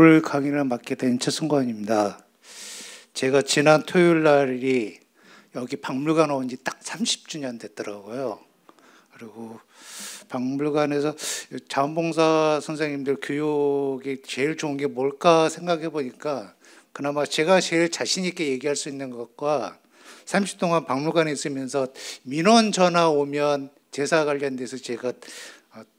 오늘 강의를 맡게 된 최승관입니다. 제가 지난 토요일 날이 여기 박물관 온 지 딱 30주년 됐더라고요. 그리고 박물관에서 자원봉사 선생님들 교육이 제일 좋은 게 뭘까 생각해 보니까 그나마 제가 제일 자신 있게 얘기할 수 있는 것과 30 동안 박물관에 있으면서 민원 전화 오면 제사 관련돼서 제가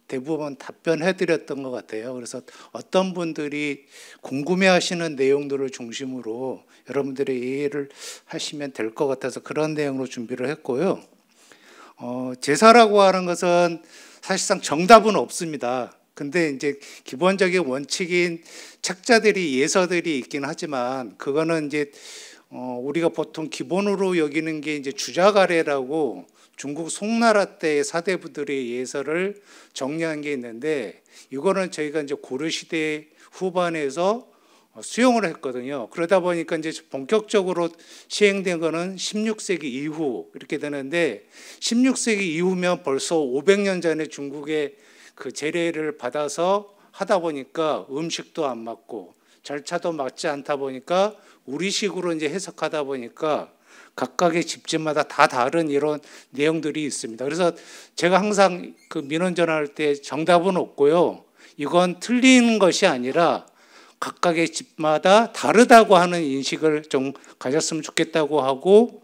대부분 답변해드렸던 것 같아요. 그래서 어떤 분들이 궁금해하시는 내용들을 중심으로 여러분들이 이해를 하시면 될 것 같아서 그런 내용으로 준비를 했고요. 제사라고 하는 것은 사실상 정답은 없습니다. 근데 이제 기본적인 원칙인 책자들이 예서들이 있긴 하지만 그거는 이제 우리가 보통 기본으로 여기는 게 이제 주자가래라고 중국 송나라 때 사대부들의 예서를 정리한 게 있는데 이거는 저희가 이제 고려시대 후반에서 수용을 했거든요. 그러다 보니까 이제 본격적으로 시행된 거는 16세기 이후 이렇게 되는데 16세기 이후면 벌써 500년 전에 중국의 그 제례를 받아서 하다 보니까 음식도 안 맞고 절차도 맞지 않다 보니까 우리식으로 이제 해석하다 보니까 각각의 집집마다 다 다른 이런 내용들이 있습니다. 그래서 제가 항상 그 민원 전화할 때 정답은 없고요. 이건 틀린 것이 아니라 각각의 집마다 다르다고 하는 인식을 좀 가졌으면 좋겠다고 하고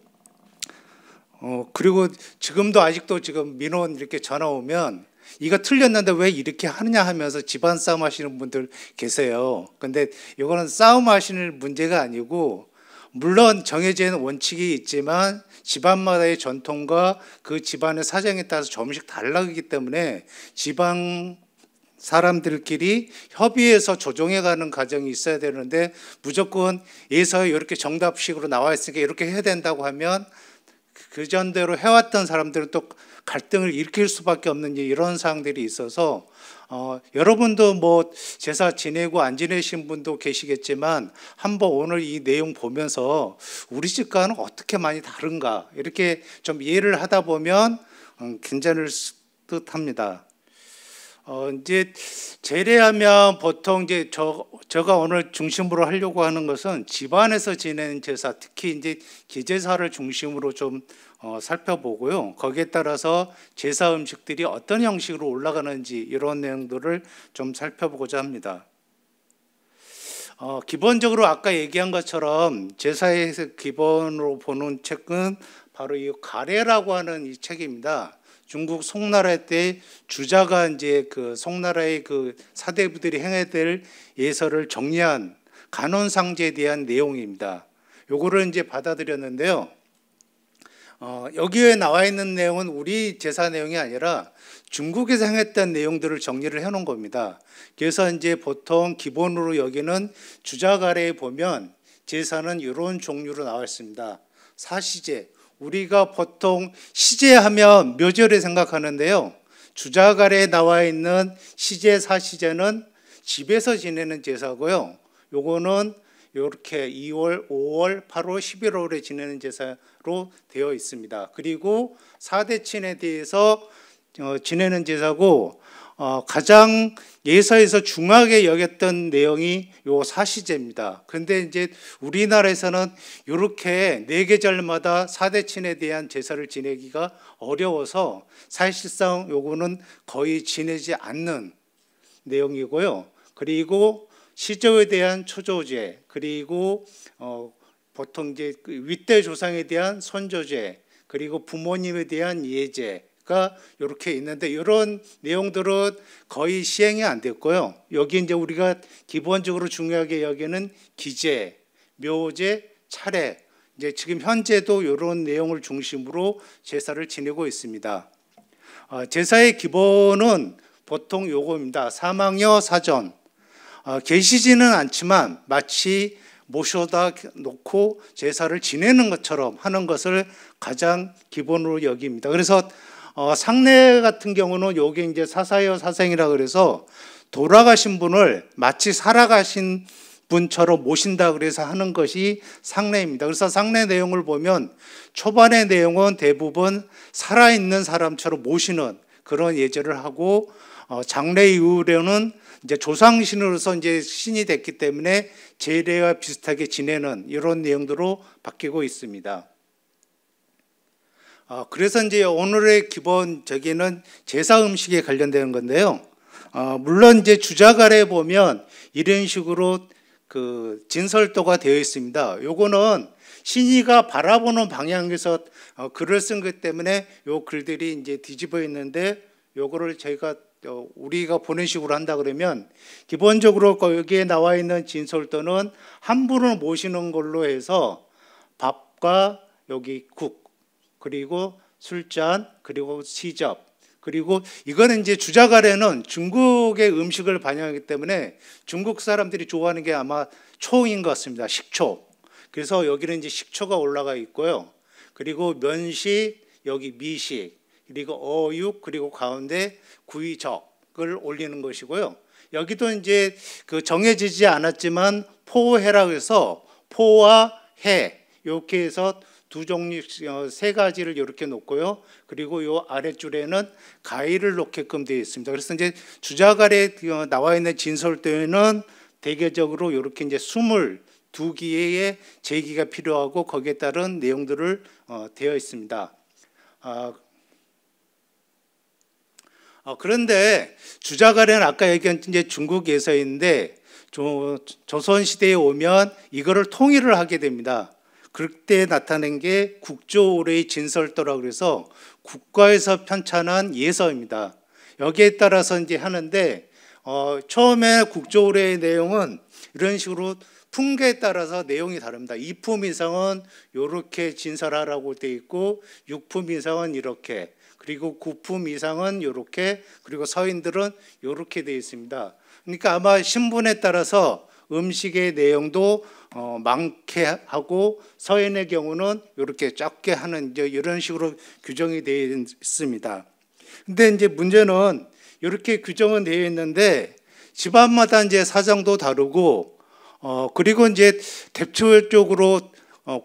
그리고 지금도 아직도 지금 민원 이렇게 전화 오면 이거 틀렸는데 왜 이렇게 하느냐 하면서 집안 싸움 하시는 분들 계세요. 근데 이거는 싸움 하시는 문제가 아니고 물론 정해진 원칙이 있지만 집안마다의 전통과 그 집안의 사정에 따라서 조금씩 달라지기 때문에 지방 사람들끼리 협의해서 조정해가는 과정이 있어야 되는데 무조건 예서에 이렇게 정답식으로 나와 있으니까 이렇게 해야 된다고 하면 그 전대로 해왔던 사람들은 또 갈등을 일으킬 수밖에 없는 이런 사항들이 있어서 여러분도 뭐 제사 지내고 안 지내신 분도 계시겠지만 한번 오늘 이 내용 보면서 우리 집과는 어떻게 많이 다른가 이렇게 좀 이해를 하다 보면 괜찮을 듯합니다. 이제 제례하면 보통 이제 제가 오늘 중심으로 하려고 하는 것은 집안에서 지내는 제사, 특히 이제 기제사를 중심으로 좀 살펴보고요. 거기에 따라서 제사 음식들이 어떤 형식으로 올라가는지 이런 내용들을 좀 살펴보고자 합니다. 기본적으로 아까 얘기한 것처럼 제사에서 기본으로 보는 책은 바로 이 가례라고 하는 이 책입니다. 중국 송나라 때 주자가 이제 그 송나라의 그 사대부들이 행해야 될 예서를 정리한 간원상제에 대한 내용입니다. 요거를 이제 받아들였는데요. 여기에 나와 있는 내용은 우리 제사 내용이 아니라 중국에서 행했던 내용들을 정리를 해놓은 겁니다. 그래서 이제 보통 기본으로 여기는 주자가래에 보면 제사는 이런 종류로 나와 있습니다. 사시제. 우리가 보통 시제하면 묘절에 생각하는데요. 주자가래에 나와 있는 시제, 사시제는 집에서 지내는 제사고요. 요거는 이렇게 2월, 5월, 8월, 11월에 지내는 제사로 되어 있습니다. 그리고 사대친에 대해서 지내는 제사고 가장 예서에서 중하게 여겼던 내용이 요 사시제입니다. 근데 이제 우리나라에서는 이렇게 4계절마다 사대친에 대한 제사를 지내기가 어려워서 사실상 요거는 거의 지내지 않는 내용이고요. 그리고 시조에 대한 초조제, 그리고 보통 이제 윗대 조상에 대한 선조제, 그리고 부모님에 대한 예제가 이렇게 있는데 이런 내용들은 거의 시행이 안 됐고요. 여기 이제 우리가 기본적으로 중요하게 여기는 기제, 묘제, 차례, 이제 지금 현재도 이런 내용을 중심으로 제사를 지내고 있습니다. 제사의 기본은 보통 요거입니다. 사망여 사전. 계시지는 않지만 마치 모셔다 놓고 제사를 지내는 것처럼 하는 것을 가장 기본으로 여깁니다. 그래서 상례 같은 경우는 요게 이제 사사여 사생이라 그래서 돌아가신 분을 마치 살아가신 분처럼 모신다 그래서 하는 것이 상례입니다. 그래서 상례 내용을 보면 초반의 내용은 대부분 살아있는 사람처럼 모시는 그런 예절을 하고 장례 이후로는 이제 조상신으로서 이제 신이 됐기 때문에 제례와 비슷하게 지내는 이런 내용으로 바뀌고 있습니다. 그래서 이제 오늘의 기본적인 제사 음식에 관련된 건데요. 물론 이제 주자갈에 보면 이런 식으로 그 진설도가 되어 있습니다. 요거는 신이가 바라보는 방향에서 글을 쓴 것 때문에 요 글들이 이제 뒤집어 있는데 요거를 저희가 우리가 보는 식으로 한다 그러면 기본적으로 여기에 나와 있는 진설도는 한 분을 모시는 걸로 해서 밥과 여기 국 그리고 술잔 그리고 시접 그리고 이거는 이제 주자갈에는 중국의 음식을 반영하기 때문에 중국 사람들이 좋아하는 게 아마 초인 것 같습니다. 식초. 그래서 여기는 이제 식초가 올라가 있고요. 그리고 면식, 여기 미식, 그리고 어육, 그리고 가운데 구이적을 올리는 것이고요. 여기도 이제 그 정해지지 않았지만 포해라고 해서 포와 해 이렇게 해서 두 종류 세 가지를 이렇게 놓고요. 그리고 요 아랫줄에는 가위를 놓게끔 되어 있습니다. 그래서 이제 주자갈에 나와 있는 진설도에는 대개적으로 이렇게 이제 22개의 제기가 필요하고 거기에 따른 내용들을 되어 있습니다. 그런데 주자갈에는 아까 얘기한 이제 중국 예서인데 조선 시대에 오면 이거를 통일을 하게 됩니다. 그때 나타낸 게 국조오례의 진설도라고 그래서 국가에서 편찬한 예서입니다. 여기에 따라서 이제 하는데 처음에 국조오례의 내용은 이런 식으로 풍계에 따라서 내용이 다릅니다. 2품 이상은 이렇게 진설하라고 되어 있고 6품 이상은 이렇게 그리고 9품 이상은 이렇게 그리고 서인들은 이렇게 되어 있습니다. 그러니까 아마 신분에 따라서 음식의 내용도 많게 하고 서인의 경우는 이렇게 적게 하는 이제 이런 식으로 규정이 되어 있습니다. 근데 이제 문제는 이렇게 규정은 되어 있는데 집안마다 이제 사정도 다르고 그리고 이제 대표적으로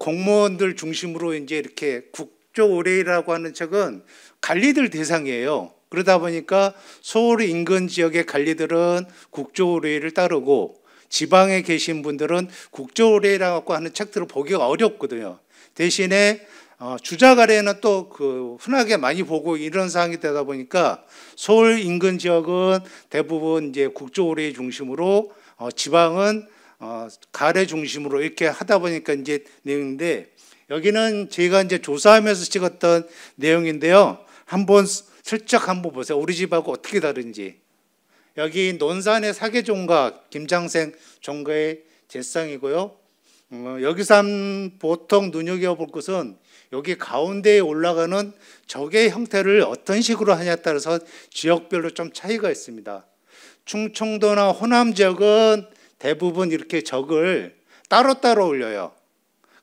공무원들 중심으로 이제 이렇게 국조오례라고 하는 책은 관리들 대상이에요. 그러다 보니까 서울 인근 지역의 관리들은 국조오례를 따르고 지방에 계신 분들은 국조오례라고 하는 책들을 보기가 어렵거든요. 대신에 주자갈에는 또 그 흔하게 많이 보고 이런 사항이 되다 보니까 서울 인근 지역은 대부분 이제 국조오례 중심으로 지방은 가례 중심으로 이렇게 하다 보니까 이제 내용인데 여기는 제가 이제 조사하면서 찍었던 내용인데요. 한번 슬쩍 한번 보세요. 우리 집하고 어떻게 다른지. 여기 논산의 사계종각 김장생 종가의 제상이고요. 여기서 보통 눈여겨볼 것은 여기 가운데에 올라가는 적의 형태를 어떤 식으로 하냐에 따라서 지역별로 좀 차이가 있습니다. 충청도나 호남 지역은 대부분 이렇게 적을 따로따로 올려요.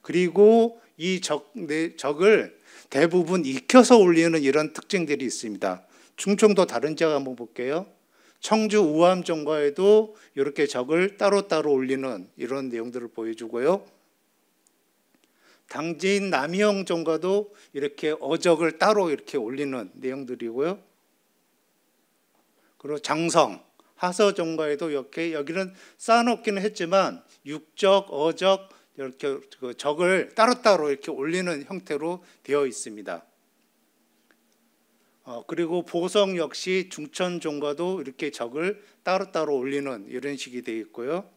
그리고 이 적을 대부분 익혀서 올리는 이런 특징들이 있습니다. 충청도 다른 지역 한번 볼게요. 청주 우암 종가에도 이렇게 적을 따로따로 올리는 이런 내용들을 보여주고요. 당진 남이형 종가도 이렇게 어적을 따로 이렇게 올리는 내용들이고요. 그리고 장성, 하서 종가에도 이렇게 여기는 쌓아놓기는 했지만 육적, 어적 이렇게 그 적을 따로따로 이렇게 올리는 형태로 되어 있습니다. 그리고 보성 역시 중천 종가도 이렇게 적을 따로따로 올리는 이런 식이 되어 있고요.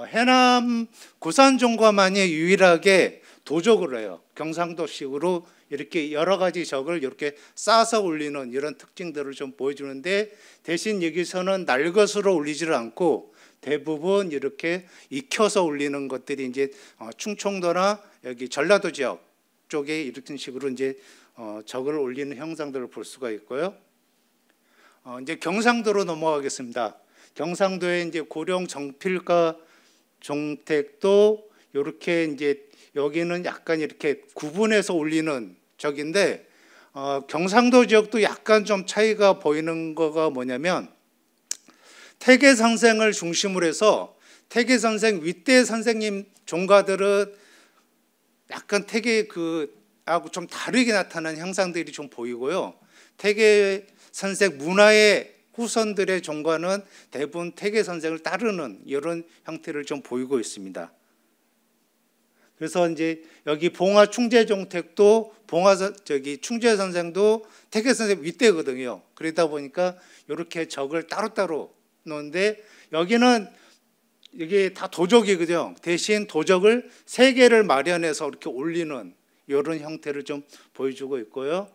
해남 고산 종가만이 유일하게 도적을 해요. 경상도식으로 이렇게 여러 가지 적을 이렇게 쌓아서 올리는 이런 특징들을 좀 보여주는데 대신 여기서는 날것으로 올리지를 않고 대부분 이렇게 익혀서 올리는 것들이 이제 충청도나 여기 전라도 지역 쪽에 이런 식으로 이제 적을 올리는 형상들을 볼 수가 있고요. 이제 경상도로 넘어가겠습니다. 경상도에 이제 고령 정필가 종택도 이렇게 이제 여기는 약간 이렇게 구분해서 올리는 적인데 경상도 지역도 약간 좀 차이가 보이는 거가 뭐냐면 태계선생을 중심으로 해서 태계선생 윗대 선생님 종가들은 약간 태계 하고 좀 다르게 나타나는 형상들이 좀 보이고요. 태계선생 문화의 후손들의 종과는 대부분 태계 선생을 따르는 이런 형태를 좀 보이고 있습니다. 그래서 이제 여기 봉화 충재종택도 충재 선생도 태계 선생 윗대거든요. 그러다 보니까 이렇게 적을 따로따로 놓는데 여기는 이게 다 도적이거든요. 대신 도적을 세 개를 마련해서 이렇게 올리는 이런 형태를 좀 보여주고 있고요.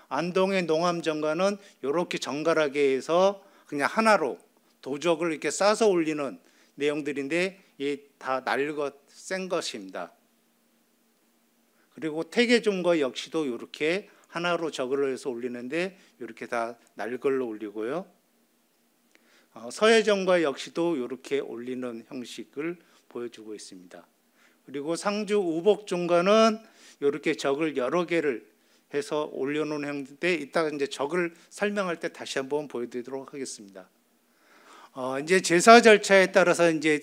안동의 농암정가는 이렇게 정갈하게 해서 그냥 하나로 도적을 이렇게 싸서 올리는 내용들인데 이 다 날것 센 것입니다. 그리고 태계종가 역시도 이렇게 하나로 적을 해서 올리는데 이렇게 다 날걸로 올리고요. 서해정가 역시도 이렇게 올리는 형식을 보여주고 있습니다. 그리고 상주 우복종가는 이렇게 적을 여러 개를 해서 올려놓은 형태인데 이따가 이제 적을 설명할 때 다시 한번 보여드리도록 하겠습니다. 이제 제사 절차에 따라서 이제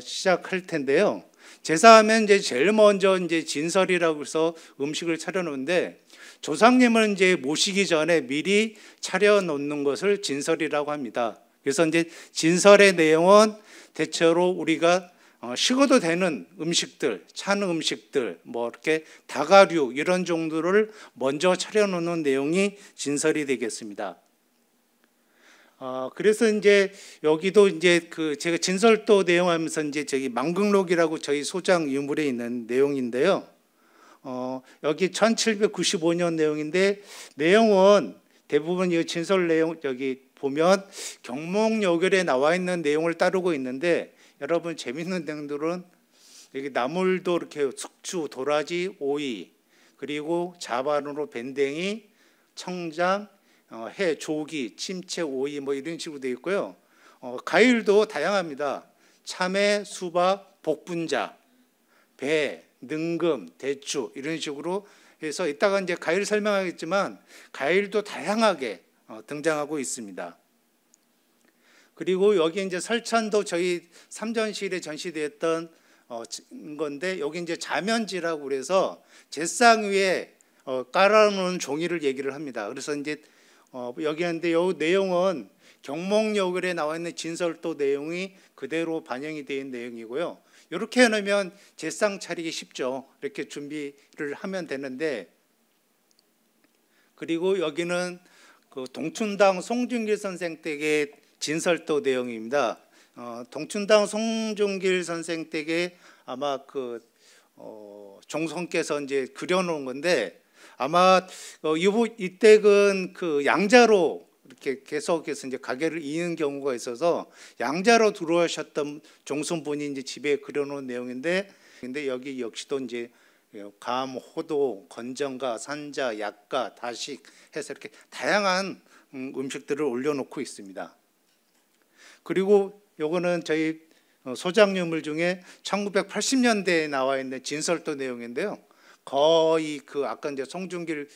시작할 텐데요. 제사하면 이제 제일 먼저 이제 진설이라고 해서 음식을 차려놓는데 조상님을 이제 모시기 전에 미리 차려놓는 것을 진설이라고 합니다. 그래서 이제 진설의 내용은 대체로 우리가 식어도 되는 음식들, 찬 음식들, 뭐 이렇게 다가류 이런 정도를 먼저 차려놓는 내용이 진설이 되겠습니다. 그래서 이제 여기도 이제 제가 진설도 내용하면서 이제 저기 망극록이라고 저희 소장 유물에 있는 내용인데요. 여기 1795년 내용인데 내용은 대부분 이 진설 내용 여기 보면 경몽여결에 나와 있는 내용을 따르고 있는데 여러분 재밌는 내용들은 여기 나물도 이렇게 숙주, 도라지, 오이 그리고 자반으로 밴댕이, 청장, 해, 조기, 침채, 오이 뭐 이런 식으로 되어 있고요. 과일도 다양합니다. 참외, 수박, 복분자, 배, 능금, 대추 이런 식으로 해서 이따가 이제 과일 설명하겠지만 과일도 다양하게 등장하고 있습니다. 그리고 여기 이제 설찬도 저희 삼전시에 전시되었던 건데 여기 이제 자면지라고 그래서 제상 위에 깔아놓은 종이를 얘기를 합니다. 그래서 이제 여기 있는데 이 내용은 경몽여결에 나와 있는 진설도 내용이 그대로 반영이 된 내용이고요. 이렇게 해놓으면 제상 차리기 쉽죠. 이렇게 준비를 하면 되는데 그리고 여기는 그 동춘당 송중길 선생 댁의 진설도 내용입니다. 동춘당 송중길 선생 댁에 아마 종손께서 이제 그려놓은 건데 아마 이 댁은 그 양자로 이렇게 계속해서 이제 가게를 이는 경우가 있어서 양자로 들어오셨던 종손분이 이제 집에 그려놓은 내용인데 근데 여기 역시도 이제 감, 호도, 건정가, 산자, 약가, 다식 해서 이렇게 다양한 음식들을 올려놓고 있습니다. 그리고 요거는 저희 소장유물 중에 1980년대에 나와 있는 진설도 내용인데요. 거의 아까 이제 송중길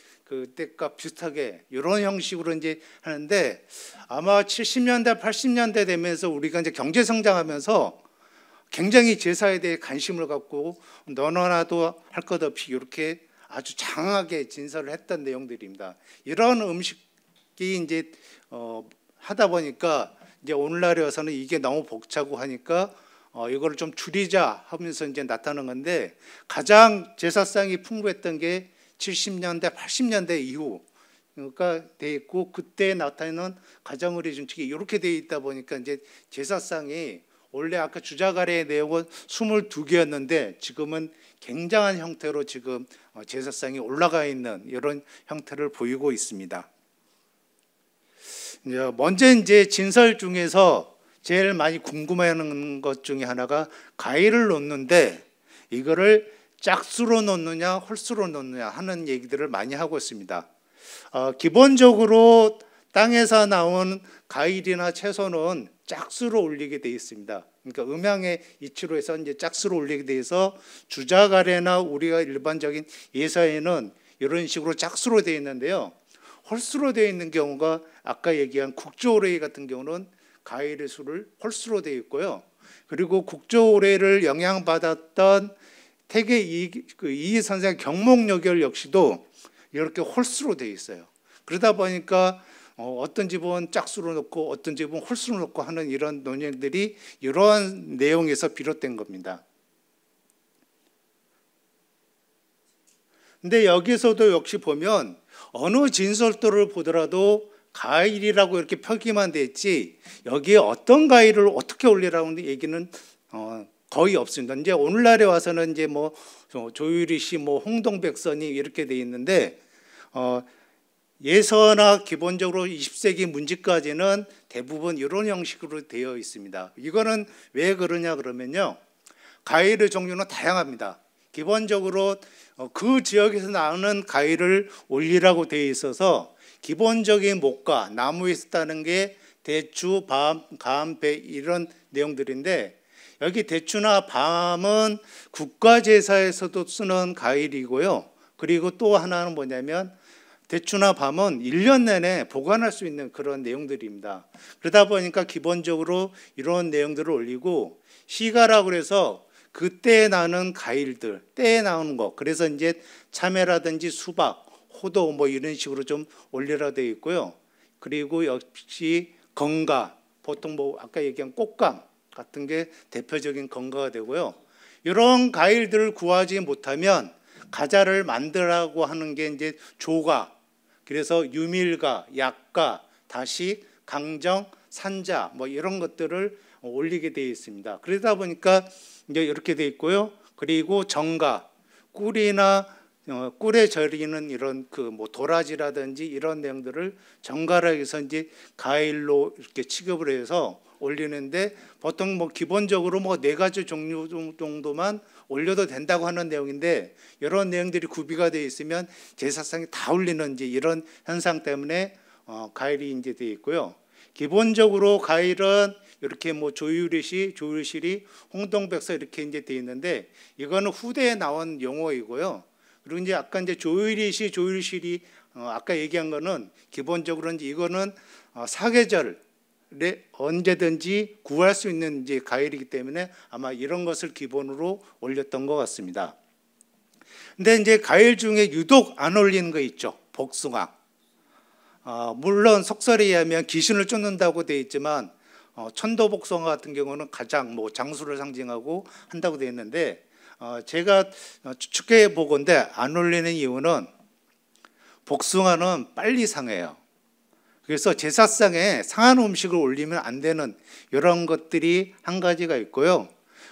때과 비슷하게 이런 형식으로 이제 하는데 아마 70년대, 80년대 되면서 우리가 이제 경제 성장하면서 굉장히 제사에 대해 관심을 갖고 너나도 할 것 없이 이렇게 아주 장하게 진설을 했던 내용들입니다. 이런 음식이 이제 하다 보니까 이제 오늘날에 와서는 이게 너무 벅차고 하니까 이거를 좀 줄이자 하면서 이제 나타난 건데 가장 제사상이 풍부했던 게 70년대, 80년대 이후가 돼 있고 그때 나타나는 가정의례 준칙이 이렇게 돼 있다 보니까 이제 제사상이 원래 아까 주자가래의 내용은 22개였는데 지금은 굉장한 형태로 지금 제사상이 올라가 있는 이런 형태를 보이고 있습니다. 먼저 이제 진설 중에서 제일 많이 궁금해하는 것 중에 하나가 과일을 놓는데 이거를 짝수로 놓느냐 홀수로 놓느냐 하는 얘기들을 많이 하고 있습니다. 기본적으로 땅에서 나온 과일이나 채소는 짝수로 올리게 되어 있습니다. 그러니까 음양의 이치로 해서 이제 짝수로 올리게 되어서 주자가래나 우리가 일반적인 예사에는 이런 식으로 짝수로 되어 있는데요. 홀수로 되어 있는 경우가 아까 얘기한 국조오레이 같은 경우는 과일의 수를 홀수로 되어 있고요. 그리고 국조오레이를 영향받았던 태계 이희 선생 경몽여결 역시도 이렇게 홀수로 되어 있어요. 그러다 보니까 어떤 집은 짝수로 놓고 어떤 집은 홀수로 놓고 하는 이런 논쟁들이 이러한 내용에서 비롯된 겁니다. 근데 여기서도 역시 보면 어느 진설도를 보더라도 가일이라고 이렇게 표기만 돼 있지 여기에 어떤 가일을 어떻게 올리라는 얘기는 거의 없습니다. 이제 오늘날에 와서는 이제 뭐 조유리 씨, 뭐 홍동백선이 이렇게 돼 있는데 예서나 기본적으로 20세기 문집까지는 대부분 이런 형식으로 되어 있습니다. 이거는 왜 그러냐 그러면요, 가일의 종류는 다양합니다. 기본적으로 그 지역에서 나오는 가일을 올리라고 되어 있어서 기본적인 목과 나무에서 따는 게 대추, 밤, 감, 배 이런 내용들인데 여기 대추나 밤은 국가제사에서도 쓰는 가일이고요. 그리고 또 하나는 뭐냐면 대추나 밤은 1년 내내 보관할 수 있는 그런 내용들입니다. 그러다 보니까 기본적으로 이런 내용들을 올리고 시가라고 해서 그때 나는 가일들, 때에 나오는 거, 그래서 이제 참외라든지 수박, 호도 뭐 이런 식으로 좀 올리라 되어 있고요. 그리고 역시 건가, 보통 뭐 아까 얘기한 꽃감 같은 게 대표적인 건가가 되고요. 이런 가일들을 구하지 못하면 가자를 만들라고 하는 게 이제 조가, 그래서 유밀가, 약가, 다식, 강정, 산자 뭐 이런 것들을 올리게 되어 있습니다. 그러다 보니까 이제 이렇게 되어 있고요. 그리고 정가, 꿀이나 꿀에 절이는 이런 그 뭐 도라지라든지 이런 내용들을 정가라 해서 이제 가일로 이렇게 취급을 해서 올리는데 보통 뭐 기본적으로 뭐 4가지 종류 정도만 올려도 된다고 하는 내용인데 이런 내용들이 구비가 되어 있으면 제사상에 다 올리는지 이런 현상 때문에 가일이 이제 되어 있고요. 기본적으로 가일은 이렇게 뭐 조유리시, 홍동백서 이렇게 이제 되어 있는데 이거는 후대에 나온 용어이고요. 그리고 이제 아까 이제 조유리실이 아까 얘기한 거는 기본적으로 이제 이거는 사계절에 언제든지 구할 수 있는 이제 가일이기 때문에 아마 이런 것을 기본으로 올렸던 것 같습니다. 근데 이제 가일 중에 유독 안 올리는 거 있죠. 복숭아. 물론 속설에 의하면 귀신을 쫓는다고 되어 있지만 천도복숭아 같은 경우는 가장 뭐 장수를 상징하고 한다고 되어 있는데 제가 추측해 보건대 안 올리는 이유는 복숭아는 빨리 상해요. 그래서 제사상에 상한 음식을 올리면 안 되는 이런 것들이 한 가지가 있고요.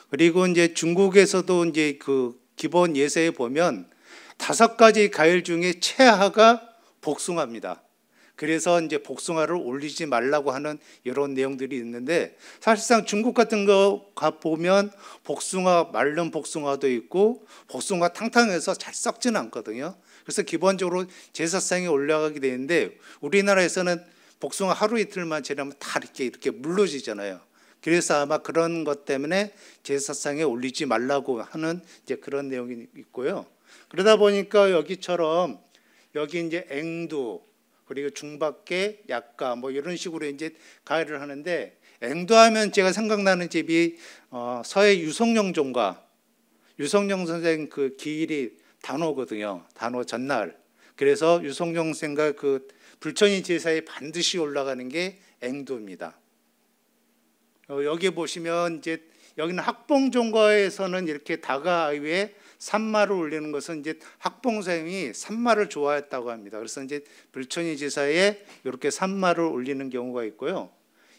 그리고 이제 중국에서도 이제 그 기본 예서에 보면 5가지 가일 중에 최하가 복숭아입니다. 그래서 이제 복숭아를 올리지 말라고 하는 이런 내용들이 있는데 사실상 중국 같은 거 보면 복숭아, 마른 복숭아도 있고 복숭아 탕탕해서 잘 썩지는 않거든요. 그래서 기본적으로 제사상에 올라가게 되는데 우리나라에서는 복숭아 하루 이틀만 지나면 다 이렇게 물러지잖아요. 그래서 아마 그런 것 때문에 제사상에 올리지 말라고 하는 이제 그런 내용이 있고요. 그러다 보니까 여기처럼 여기 이제 앵두 그리고 중밖에 약가 뭐 이런 식으로 이제 가일을 하는데 앵두하면 제가 생각나는 집이 서해 유성룡 종가 유성룡 선생 그 기일이 단오거든요. 단오 전날. 그래서 유성룡 선생과 그 불천이 제사에 반드시 올라가는 게 앵두입니다. 여기 보시면 이제 여기는 학봉종가에서는 이렇게 다가위에 산마를 올리는 것은 이제 학봉생이 산마를 좋아했다고 합니다. 그래서 이제 불천이 제사에 이렇게 산마를 올리는 경우가 있고요.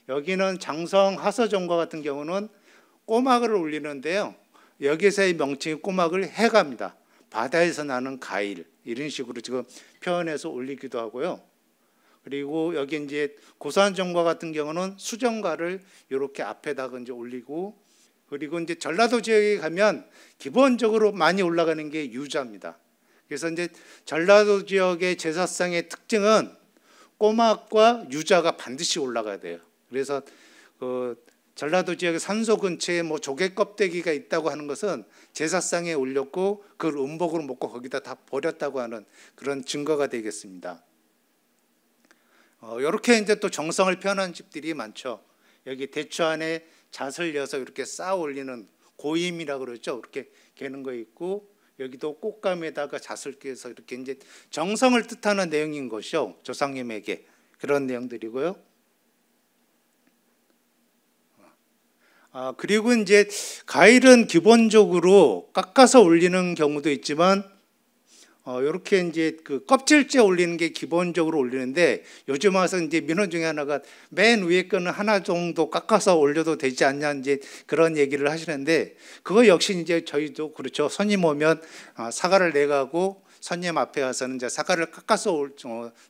여기는 장성 하서종가 같은 경우는 꼬막을 올리는데요. 여기서의 명칭이 꼬막을 해갑니다. 바다에서 나는 가일 이런 식으로 지금 표현해서 올리기도 하고요. 그리고 여기 이제 고산종가 같은 경우는 수정가를 이렇게 앞에다가 이제 올리고 그리고 이제 전라도 지역에 가면 기본적으로 많이 올라가는 게 유자입니다. 그래서 이제 전라도 지역의 제사상의 특징은 꼬막과 유자가 반드시 올라가야 돼요. 그래서 그 전라도 지역의 산소 근처에 뭐 조개 껍데기가 있다고 하는 것은 제사상에 올렸고 그걸 음복으로 먹고 거기다 다 버렸다고 하는 그런 증거가 되겠습니다. 이렇게 이제 또 정성을 표현한 집들이 많죠. 여기 대추 안에 잣을 넣어서 이렇게 쌓아 올리는 고임이라고 그러죠. 이렇게 개는 거 있고 여기도 꽃감에다가 잣을 깨서 이렇게 이제 정성을 뜻하는 내용인 것이요. 조상님에게. 그런 내용들이고요. 그리고 이제 과일은 기본적으로 깎아서 올리는 경우도 있지만 이렇게 이제 그 껍질째 올리는 게 기본적으로 올리는데, 요즘 와서 이제 민원 중에 하나가 맨 위에 거는 하나 정도 깎아서 올려도 되지 않냐 이제 그런 얘기를 하시는데, 그거 역시 이제 저희도 그렇죠. 손님 오면 사과를 내가고 손님 앞에 가서는 이제 사과를 깎아서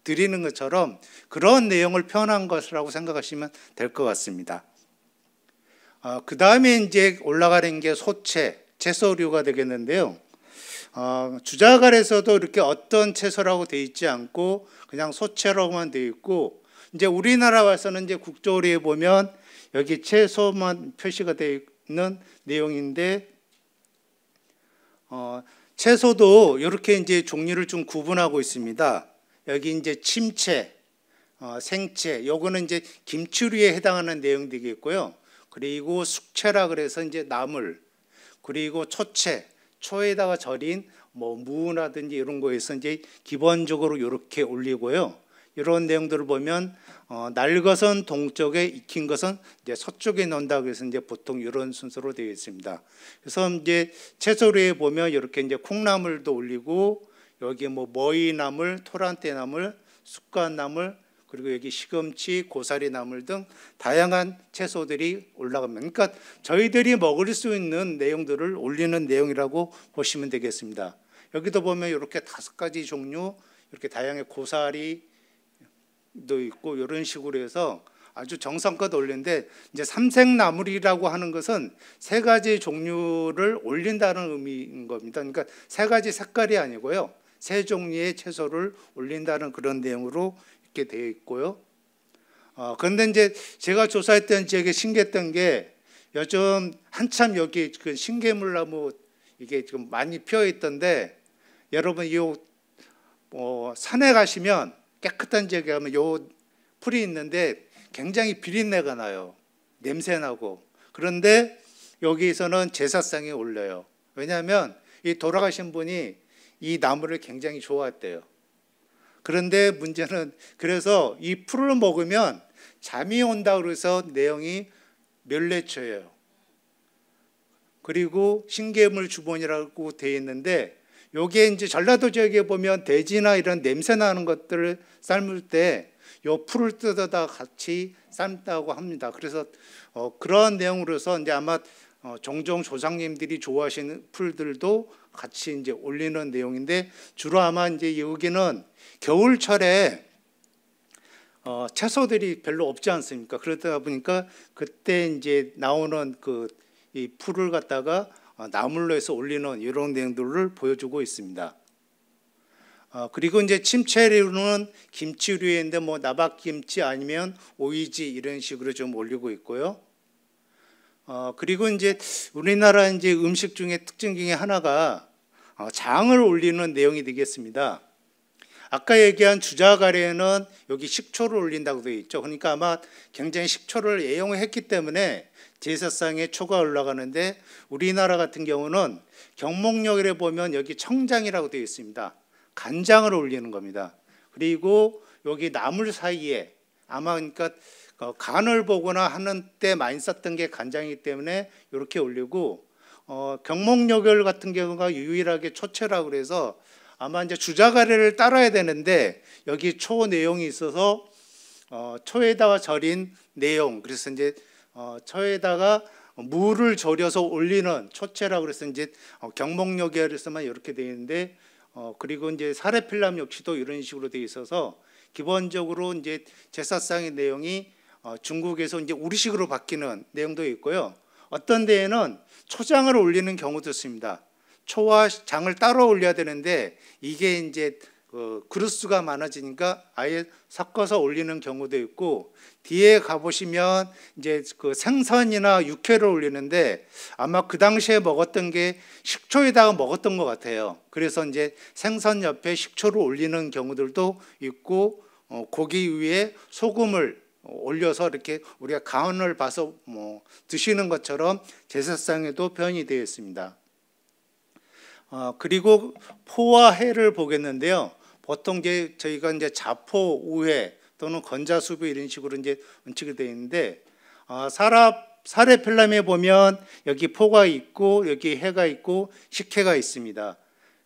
드리는 것처럼 그런 내용을 표현한 것이라고 생각하시면 될 것 같습니다. 그 다음에 이제 올라가는 게 소채, 채소류가 되겠는데요. 주자갈에서도 이렇게 어떤 채소라고 되어 있지 않고 그냥 소채라고만 되어 있고, 이제 우리나라 와서는 이제 국조리에 보면 여기 채소만 표시가 되어 있는 내용인데, 채소도 이렇게 이제 종류를 좀 구분하고 있습니다. 여기 이제 침채, 생채, 요거는 이제 김치류에 해당하는 내용들이겠고요. 그리고 숙채라 그래서 이제 나물, 그리고 초채, 초에다가 절인 뭐 무라든지 이런 거에서 이제 기본적으로 이렇게 올리고요. 이런 내용들을 보면 날 것은 동쪽에, 익힌 것은 이제 서쪽에 넣는다고 해서 이제 보통 이런 순서로 되어 있습니다. 그래서 이제 채소류에 보면 이렇게 이제 콩나물도 올리고, 여기 뭐 머위나물, 토란대나물, 쑥갓나물, 그리고 여기 시금치, 고사리 나물 등 다양한 채소들이 올라갑니다. 그러니까 저희들이 먹을 수 있는 내용들을 올리는 내용이라고 보시면 되겠습니다. 여기도 보면 이렇게 5가지 종류, 이렇게 다양한 고사리도 있고 이런 식으로 해서 아주 정성껏 올리는데, 이제 삼색나물이라고 하는 것은 3가지 종류를 올린다는 의미인 겁니다. 그러니까 3가지 색깔이 아니고요, 3종류의 채소를 올린다는 그런 내용으로 이렇게 되어 있고요. 그런데 이제 제가 조사했던 지역에 신기했던 게, 요즘 한참 여기 그 신개물나무 이게 지금 많이 피어 있던데, 여러분 이 산에 가시면 깨끗한 지역에 가면 요 풀이 있는데 굉장히 비린내가 나요. 냄새 나고. 그런데 여기서는 제사상에 올려요. 왜냐하면 이 돌아가신 분이 이 나무를 굉장히 좋아했대요. 그런데 문제는, 그래서 이 풀을 먹으면 잠이 온다 그래서 내용이 멸레초예요. 그리고 신개물 주본이라고 되어 있는데, 요게 이제 전라도 지역에 보면 돼지나 이런 냄새 나는 것들을 삶을 때 요 풀을 뜯어다 같이 삶다고 합니다. 그래서 그런 내용으로서 이제 아마 종종 조상님들이 좋아하시는 풀들도 같이 이제 올리는 내용인데, 주로 아마 이제 여기는 겨울철에 채소들이 별로 없지 않습니까? 그러다 보니까 그때 이제 나오는 이 풀을 갖다가 나물로 해서 올리는 이런 내용들을 보여주고 있습니다. 그리고 이제 침채류는 김치류인데 뭐 나박김치 아니면 오이지 이런 식으로 좀 올리고 있고요. 그리고 이제 우리나라 이제 음식 중에 특징 중에 하나가 장을 올리는 내용이 되겠습니다. 아까 얘기한 주자가래에는 여기 식초를 올린다고 되어 있죠. 그러니까 아마 굉장히 식초를 애용했기 때문에 제사상에 초가 올라가는데, 우리나라 같은 경우는 경목역에 보면 여기 청장이라고 되어 있습니다. 간장을 올리는 겁니다. 그리고 여기 나물 사이에 아마 그러니까 간을 보거나 하는 때 많이 썼던 게 간장이기 때문에 이렇게 올리고, 경목역열 같은 경우가 유일하게 초채라고 그래서 아마 이제 주자가래를 따라야 되는데, 여기 초 내용이 있어서 초에다가 절인 내용, 그래서 이제 초에다가 물을 절여서 올리는 초채라고 그래서 이제 경목역열에서만 이렇게 되어 있는데, 그리고 이제 사례필람 역시도 이런 식으로 되어 있어서 기본적으로 이제 제사상의 내용이 중국에서 이제 우리식으로 바뀌는 내용도 있고요. 어떤 데에는 초장을 올리는 경우도 있습니다. 초와 장을 따로 올려야 되는데 이게 이제 그릇수가 많아지니까 아예 섞어서 올리는 경우도 있고, 뒤에 가보시면 이제 그 생선이나 육회를 올리는데 아마 그 당시에 먹었던 게 식초에다가 먹었던 것 같아요. 그래서 이제 생선 옆에 식초를 올리는 경우들도 있고, 고기 위에 소금을 올려서 이렇게 우리가 간을 봐서 드시는 것처럼 제사상에도 표현이 되어 있습니다. 그리고 포와 해를 보겠는데요. 보통 저희가 이제 자포, 우회 또는 건자수부 이런 식으로 이제 원칙이 되어 있는데 사례 편람에 보면 여기 포가 있고 여기 해가 있고 식해가 있습니다.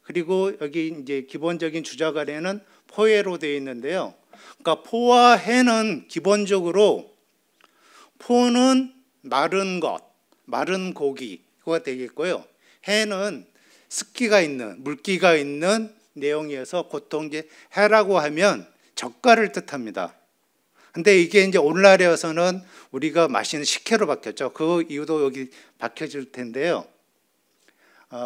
그리고 여기 이제 기본적인 주자가래는 포해로 되어 있는데요. 그러니까 포와 해는 기본적으로 포는 마른 것, 마른 고기가 되겠고요. 해는 습기가 있는, 물기가 있는 내용이어서 보통 이제 해라고 하면 젓갈을 뜻합니다. 근데 이게 이제 오늘날에 와서는 우리가 마시는 식혜로 바뀌었죠. 그 이유도 여기 밝혀질 텐데요.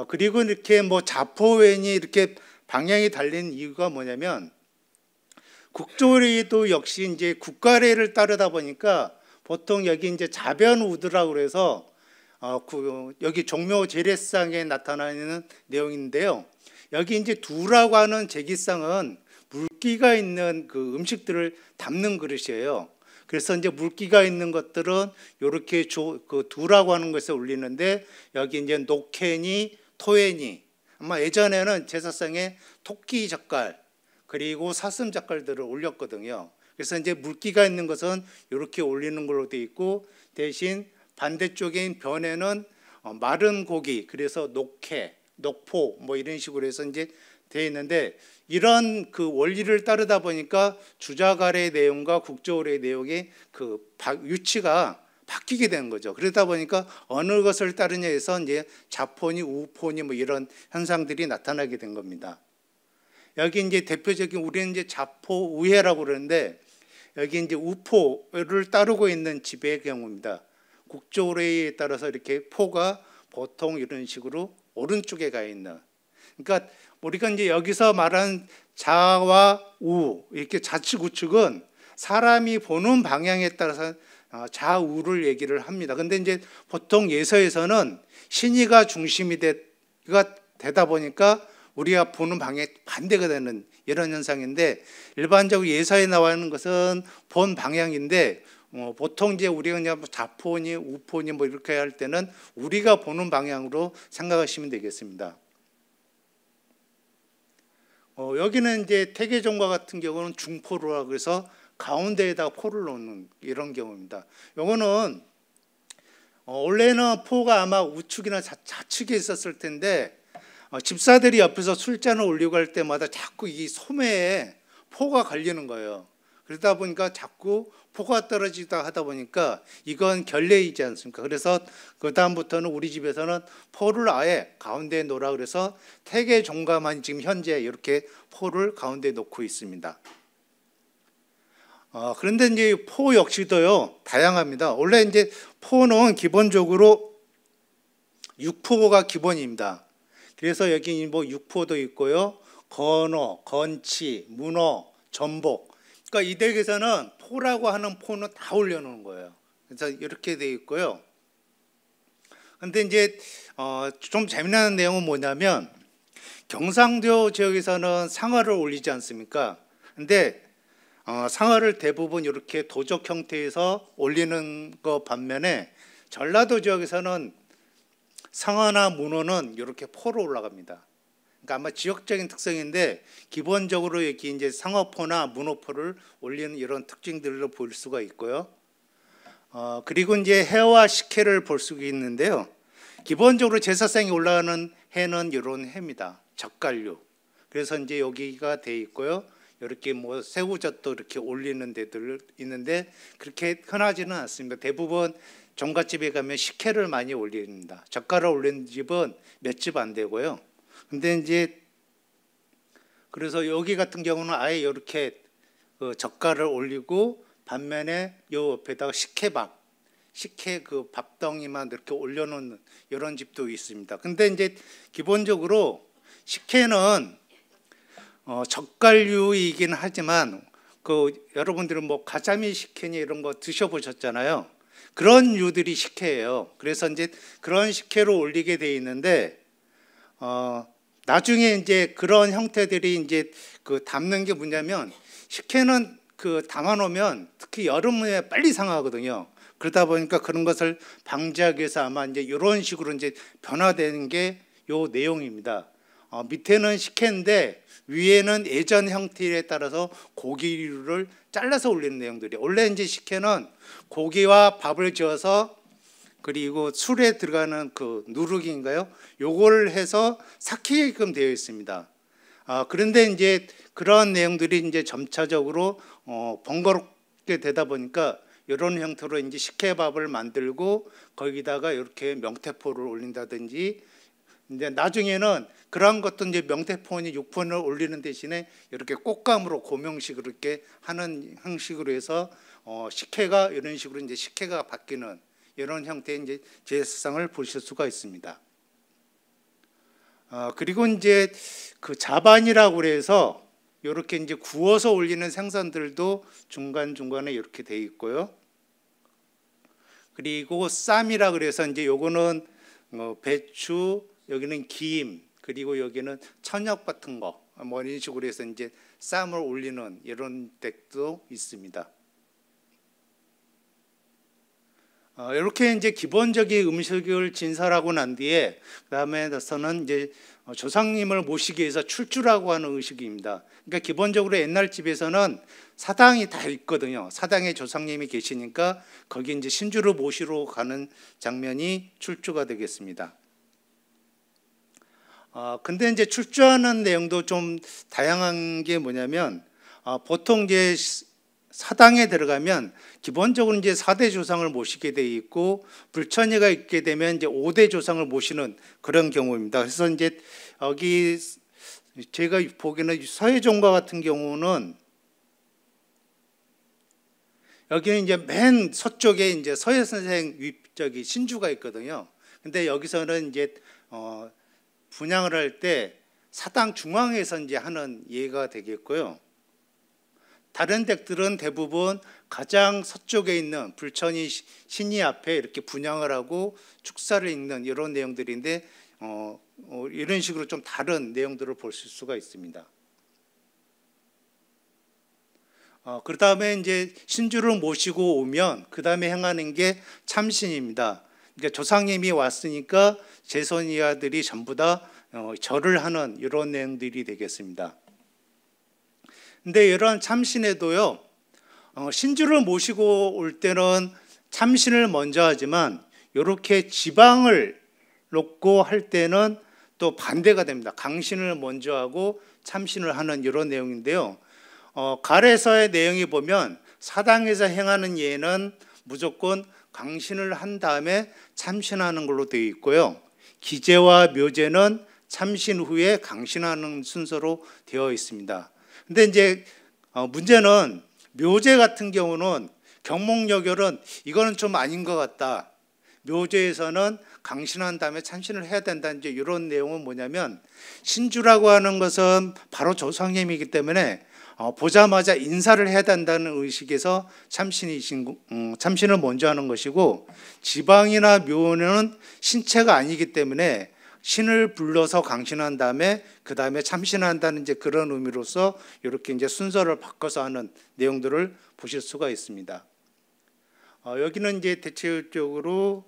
그리고 이렇게 뭐 자포왼이 이렇게 방향이 달린 이유가 뭐냐면 국조례도 역시 이제 국가례를 따르다 보니까 보통 여기 이제 자변우드라고 그래서 여기 종묘 제례상에 나타나는 내용인데요. 여기 이제 두라고 하는 제기상은 물기가 있는 그 음식들을 담는 그릇이에요. 그래서 이제 물기가 있는 것들은 이렇게 그 두라고 하는 것에 올리는데 여기 이제 녹회니 토회니 아마 예전에는 제사상에 토끼 젓갈 그리고 사슴 젓갈들을 올렸거든요. 그래서 이제 물기가 있는 것은 이렇게 올리는 걸로 되어 있고 대신 반대쪽인 변에는 마른 고기 그래서 녹회, 녹포 뭐 이런 식으로 해서 이제 되어 있는데 이런 그 원리를 따르다 보니까 주자가래 내용과 국조례 내용의 그 위치가 바뀌게 되는 거죠. 그러다 보니까 어느 것을 따르냐 해서 이제 자포니 우포니 뭐 이런 현상들이 나타나게 된 겁니다. 여기 이제 대표적인 우리는 이제 자포 우해라고 그러는데 여기 이제 우포를 따르고 있는 집의 경우입니다. 국조례에 따라서 이렇게 포가 보통 이런 식으로 오른쪽에 가 있는. 그러니까 우리가 이제 여기서 말한 자와 우 이렇게 좌측 우측은 사람이 보는 방향에 따라서 좌우를 얘기를 합니다. 근데 이제 보통 예서에서는 신의가 중심이 되다 보니까 우리가 보는 방향이 반대가 되는 이런 현상인데 일반적으로 예서에 나오는 것은 본 방향인데 보통 이제 우리가 그냥 자포니 우포니 뭐 이렇게 할 때는 우리가 보는 방향으로 생각하시면 되겠습니다. 여기는 이제 태계종과 같은 경우는 중포로라고 해서 가운데에다가 포를 놓는 이런 경우입니다. 요거는 원래는 포가 아마 우측이나 좌측에 있었을 텐데 집사들이 옆에서 술잔을 올리고 할 때마다 자꾸 이 소매에 포가 걸리는 거예요. 그러다 보니까 자꾸 포가 떨어지다 하다 보니까 이건 결례이지 않습니까? 그래서 그 다음부터는 우리 집에서는 포를 아예 가운데에 놓으라 그래서 태계 종가만 지금 현재 이렇게 포를 가운데에 놓고 있습니다. 그런데 이제 포 역시도요 다양합니다. 원래 이제 포는 기본적으로 육포가 기본입니다. 그래서 여기 뭐 육포도 있고요, 건어, 건치, 문어, 전복. 그러니까 이 댁에서는 포라고 하는 포는 다 올려놓은 거예요. 그래서 이렇게 돼 있고요. 근데 이제 좀 재미난 내용은 뭐냐면 경상도 지역에서는 상어를 올리지 않습니까? 근데 상어를 대부분 이렇게 도적 형태에서 올리는 거 반면에 전라도 지역에서는 상어나 문어는 이렇게 포로 올라갑니다. 그러니까 아마 지역적인 특성인데 기본적으로 여기 이제 상어포나 문어포를 올리는 이런 특징들로 볼 수가 있고요. 그리고 이제 해와 식혜를 볼 수가 있는데요. 기본적으로 제사상에 올라가는 해는 이런 해입니다. 젓갈류. 그래서 이제 여기가 돼 있고요. 이렇게 뭐 새우젓도 이렇게 올리는 데들 있는데 그렇게 흔하지는 않습니다. 대부분 종갓집에 가면 식혜를 많이 올립니다. 젓갈을 올리는 집은 몇 집 안 되고요. 근데 이제 그래서 여기 같은 경우는 아예 이렇게 젓갈을 올리고 반면에 요 옆에다가 식혜 그 밥덩이만 이렇게 올려놓는 이런 집도 있습니다. 근데 이제 기본적으로 식혜는 젓갈류이긴 하지만 여러분들은 뭐 가자미 식혜니 이런 거 드셔보셨잖아요. 그런 류들이 식혜예요. 그래서 이제 그런 식혜로 올리게 돼 있는데 나중에 이제 그런 형태들이 이제 담는 게 뭐냐면 식혜는 담아놓으면 특히 여름에 빨리 상하거든요. 그러다 보니까 그런 것을 방지하기 위해서 아마 이제 이런 식으로 이제 변화되는 게 요 내용입니다. 밑에는 식혜인데 위에는 예전 형태에 따라서 고기류를 잘라서 올리는 내용들이. 원래 이제 식혜는 고기와 밥을 지어서 그리고 술에 들어가는 그 누룩인가요? 요걸 해서 삭히게끔 되어 있습니다. 그런데 이제 그런 내용들이 이제 점차적으로 번거롭게 되다 보니까 이런 형태로 이제 식혜밥을 만들고 거기다가 이렇게 명태포를 올린다든지, 이제 나중에는 그런 것도 이제 명태포니 육포를 올리는 대신에 이렇게 꽃감으로 고명식으로 이렇게 하는 형식으로 해서 식혜가 이런 식으로 이제 식혜가 바뀌는 이런 형태의 이제 제사상을 보실 수가 있습니다. 그리고 이제 그 자반이라고 그래서 이렇게 이제 구워서 올리는 생선들도 중간 중간에 이렇게 돼 있고요. 그리고 쌈이라 그래서 이제 요거는 배추, 여기는 김, 그리고 여기는 천엽 같은 거, 뭐 이런 식으로 해서 이제 쌈을 올리는 이런 댁도 있습니다. 이렇게 이제 기본적인 음식을 진설하고 난 뒤에 그다음에서는 이제 조상님을 모시기 위해서 출주라고 하는 의식입니다. 그러니까 기본적으로 옛날 집에서는 사당이 다 있거든요. 사당에 조상님이 계시니까 거기 이제 신주를 모시러 가는 장면이 출주가 되겠습니다. 근데 이제 출주하는 내용도 좀 다양한 게 뭐냐면 보통 이제 사당에 들어가면 기본적으로 이제 4대 조상을 모시게 돼 있고 불천이가 있게 되면 이제 5대 조상을 모시는 그런 경우입니다. 그래서 이제 여기 제가 보기에는 서해종과 같은 경우는 여기는 이제 맨 서쪽에 이제 서해 선생 저기 신주가 있거든요. 근데 여기서는 이제 분양을 할 때 사당 중앙에서 이제 하는 예가 되겠고요. 다른 댁들은 대부분 가장 서쪽에 있는 불천이 신이 앞에 이렇게 분양을 하고 축사를 읽는 이런 내용들인데 이런 식으로 좀 다른 내용들을 볼 수가 있습니다. 그 다음에 이제 신주를 모시고 오면 그 다음에 행하는 게 참신입니다. 그러니까 조상님이 왔으니까 제손이아들이 전부 다 절을 하는 이런 내용들이 되겠습니다. 근데 이런 참신에도요, 신주를 모시고 올 때는 참신을 먼저 하지만 이렇게 지방을 놓고 할 때는 또 반대가 됩니다. 강신을 먼저 하고 참신을 하는 이런 내용인데요. 갈에서의 내용이 보면 사당에서 행하는 예는 무조건 강신을 한 다음에 참신하는 걸로 되어 있고요. 기제와 묘제는 참신 후에 강신하는 순서로 되어 있습니다. 근데 이제 문제는 묘제 같은 경우는 경목여결은 이거는 좀 아닌 것 같다. 묘제에서는 강신한 다음에 참신을 해야 된다. 이제 이런 내용은 뭐냐면 신주라고 하는 것은 바로 조상님이기 때문에 보자마자 인사를 해야 된다는 의식에서 참신을 먼저 하는 것이고, 지방이나 묘는 신체가 아니기 때문에 신을 불러서 강신한 다음에 그 다음에 참신한다는 이제 그런 의미로서 이렇게 이제 순서를 바꿔서 하는 내용들을 보실 수가 있습니다. 여기는 이제 대체적으로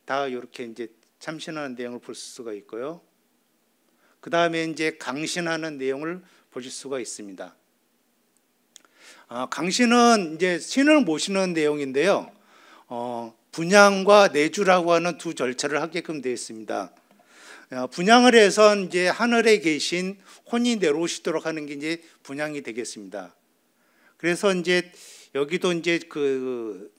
다 이렇게 이제 참신하는 내용을 볼 수가 있고요. 그 다음에 이제 강신하는 내용을 보실 수가 있습니다. 강신은 이제 신을 모시는 내용인데요. 분양과 내주라고 하는 두 절차를 하게끔 되어 있습니다. 분양을 해서 이제 하늘에 계신 혼이 내려오시도록 하는 게 이제 분양이 되겠습니다. 그래서 이제 여기도 이제 그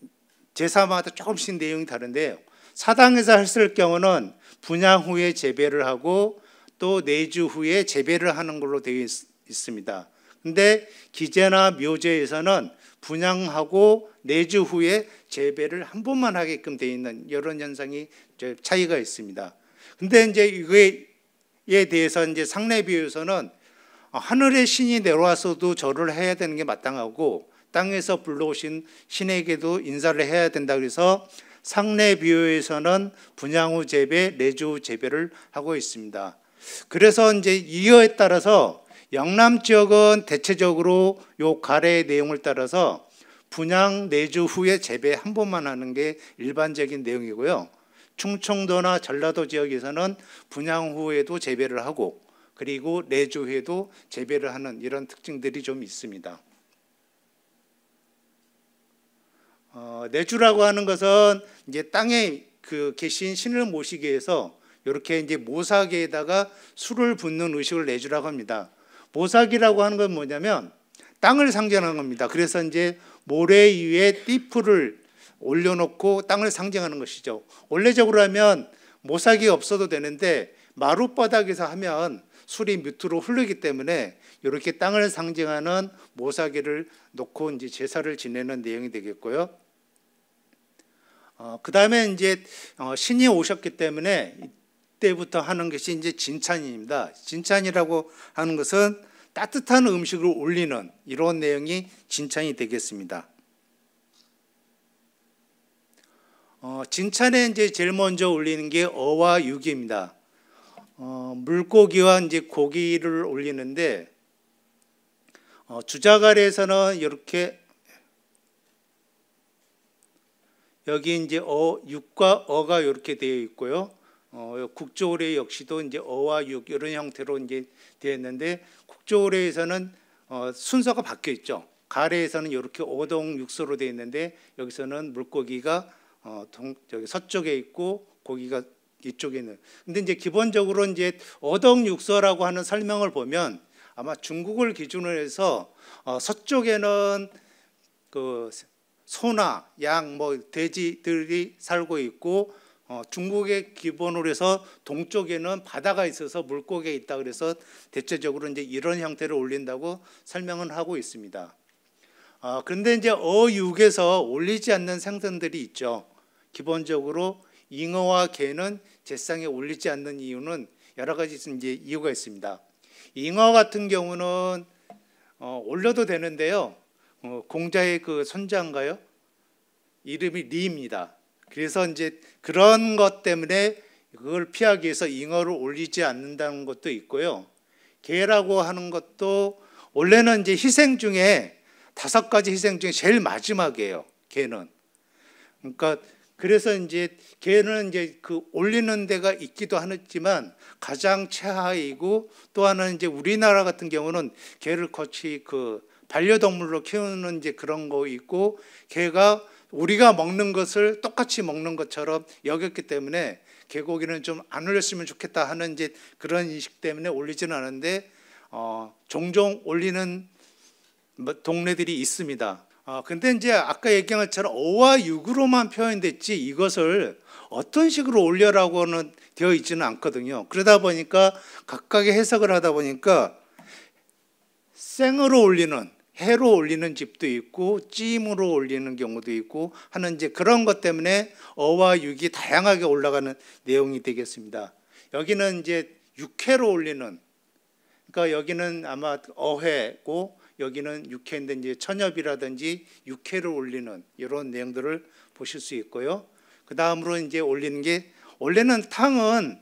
제사마다 조금씩 내용이 다른데요. 사당에서 했을 경우는 분양 후에 재배를 하고 또 내주 후에 재배를 하는 걸로 되어 있습니다. 근데 기제나 묘제에서는 분양하고 내주 후에 재배를 한 번만 하게끔 되어 있는 이런 현상이 차이가 있습니다. 근데 이제 이거에 대해서 이제 상례비유에서는 하늘의 신이 내려와서도 절을 해야 되는 게 마땅하고 땅에서 불러오신 신에게도 인사를 해야 된다. 그래서 상례비유에서는 분양 후 재배, 내주 후 재배를 하고 있습니다. 그래서 이제 이거에 따라서 영남 지역은 대체적으로 요 가래의 내용을 따라서 분양 내주 후에 재배 한 번만 하는 게 일반적인 내용이고요. 충청도나 전라도 지역에서는 분양 후에도 재배를 하고 그리고 내주회도 재배를 하는 이런 특징들이 좀 있습니다. 내주라고 하는 것은 이제 땅에 계신 신을 모시기 위해서 이렇게 이제 모사기에다가 술을 붓는 의식을 내주라고 합니다. 모사기라고 하는 건 뭐냐면 땅을 상징하는 겁니다. 그래서 이제 모래 위에 띠풀을 올려놓고 땅을 상징하는 것이죠. 원래적으로 하면 모사기가 없어도 되는데 마룻바닥에서 하면 술이 밑으로 흐르기 때문에 이렇게 땅을 상징하는 모사기를 놓고 이제 제사를 지내는 내용이 되겠고요. 그 다음에 이제 신이 오셨기 때문에 이때부터 하는 것이 이제 진찬입니다. 진찬이라고 하는 것은 따뜻한 음식을 올리는 이런 내용이 진찬이 되겠습니다. 진찬에 이제 제일 먼저 올리는 게 어와 육입니다. 물고기와 이제 고기를 올리는데 주자가래에서는 이렇게 여기 이제 육과 어가 이렇게 되어 있고요. 국조의례 역시도 이제 어와 육 이런 형태로 이제 되어 있는데 국조의례에서는 순서가 바뀌어 있죠. 가래에서는 이렇게 오동육서로 되어 있는데 여기서는 물고기가 저기 서쪽에 있고 고기가 이쪽에 있는. 근데 이제 기본적으로 이제 오동육서라고 하는 설명을 보면 아마 중국을 기준으로 해서 서쪽에는 그 소나 양, 돼지들이 살고 있고 중국의 기본으로 해서 동쪽에는 바다가 있어서 물고기가 있다 그래서 대체적으로 이제 이런 형태를 올린다고 설명을 하고 있습니다. 그런데 이제 어육에서 올리지 않는 생선들이 있죠. 기본적으로 잉어와 게는 제상에 올리지 않는 이유는 여러 가지 이제 이유가 있습니다. 잉어 같은 경우는 올려도 되는데요. 공자의 그 손자인가요? 이름이 리입니다. 그래서 이제 그런 것 때문에 그걸 피하기 위해서 잉어를 올리지 않는다는 것도 있고요. 게라고 하는 것도 원래는 이제 희생 중에 5가지 희생 중에 제일 마지막이에요. 게는. 그러니까 그래서 이제 게는 이제 그 올리는 데가 있기도 하지만 가장 최하이고 또 하나는 이제 우리나라 같은 경우는 게를 거치 그 반려동물로 키우는 이제 그런 거 있고 게가 우리가 먹는 것을 똑같이 먹는 것처럼 여겼기 때문에 게고기는 좀 안 올렸으면 좋겠다 하는 이제 그런 인식 때문에 올리지는 않은데 종종 올리는 동네들이 있습니다. 근데 이제 아까 얘기한 것처럼 어와 육으로만 표현됐지 이것을 어떤 식으로 올려라고는 되어 있지는 않거든요. 그러다 보니까 각각의 해석을 하다 보니까 생으로 올리는 해로 올리는 집도 있고 찜으로 올리는 경우도 있고 하는 이제 그런 것 때문에 어와 육이 다양하게 올라가는 내용이 되겠습니다. 여기는 이제 육회로 올리는, 그러니까 여기는 아마 어회고 여기는 육회인데 이제 천엽이라든지 육회를 올리는 이런 내용들을 보실 수 있고요. 그 다음으로 이제 올리는 게 원래는 탕은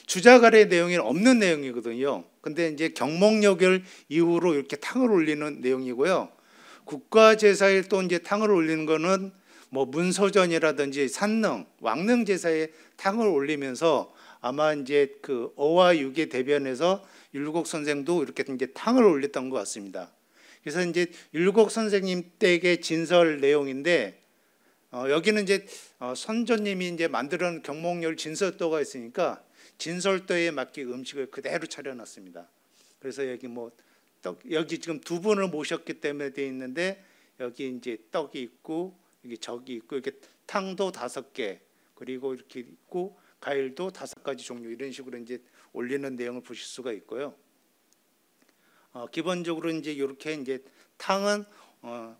주자가래 내용이 없는 내용이거든요. 근데 이제 경목여결 이후로 이렇게 탕을 올리는 내용이고요. 국가제사에 또 이제 탕을 올리는 거는 문서전이라든지 산능, 왕능 제사에 탕을 올리면서 아마 이제 그 어와 육의 대변에서 율곡 선생도 이렇게 이제 탕을 올렸던 것 같습니다. 그래서 이제 율곡 선생님 댁의 진설 내용인데 여기는 이제 선조님이 이제 만들어놓은 경목열 진설도가 있으니까 진설도에 맞게 음식을 그대로 차려놨습니다. 그래서 여기 여기 지금 2분을 모셨기 때문에 되어 있는데 여기 이제 떡이 있고 여기 적이 있고 이렇게 탕도 5개 그리고 이렇게 있고 과일도 5가지 종류 이런 식으로 이제 올리는 내용을 보실 수가 있고요. 기본적으로 이제 이렇게 이제 탕은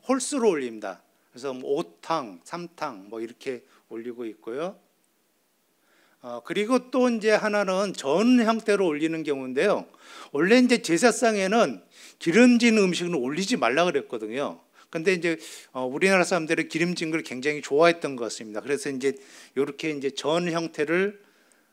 홀수로 올립니다. 그래서 5탕, 3탕 이렇게 올리고 있고요. 그리고 또 이제 하나는 전 형태로 올리는 경우인데요. 원래 이제 제사상에는 기름진 음식은 올리지 말라 그랬거든요. 근데 이제 우리나라 사람들이 기름진 걸 굉장히 좋아했던 것 같습니다. 그래서 이제 이렇게 이제 전 형태를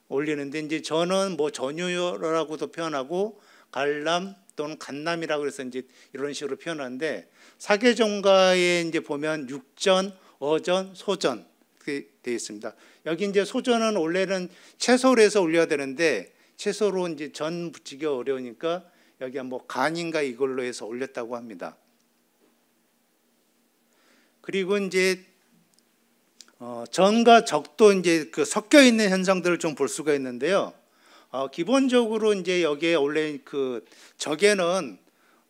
올리는데 이제 전은 전유라고도 표현하고 갈람 또는 간남이라고 해서 이제 이런 식으로 표현하는데 사계종가에 이제 보면 육전, 어전, 소전 되어 있습니다. 여기 이제 소전은 원래는 채소로 해서 올려야 되는데 채소로 이제 전 붙이기 어려우니까 여기 뭐 간인가 이걸로 해서 올렸다고 합니다. 그리고 이제 전과 적도 이제 그 섞여 있는 현상들을 좀 볼 수가 있는데요. 기본적으로 이제 여기에 원래 그 적에는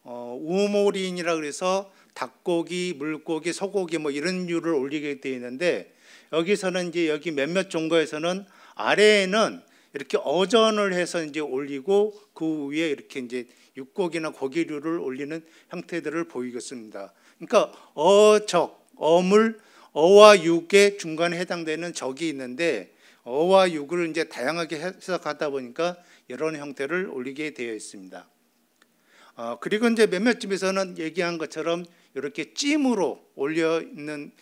우모린이라 그래서 닭고기, 물고기, 소고기 뭐 이런 류를 올리게 되어 있는데 여기서는 이제 여기 몇몇 종가에서는 아래에는 이렇게 어전을 해서 이제 올리고 그 위에 이렇게 이제 육고기나 고기류를 올리는 형태들을 보이겠습니다. 그러니까 어적, 어물, 어와 육의 중간에 해당되는 적이 있는데 어와 육을 이제 다양하게 해석하다 보니까 이런 형태를 올리게 되어 있습니다. 그리고 이제 몇몇 집에서는 얘기한 것처럼 이렇게 찜으로 올려 있는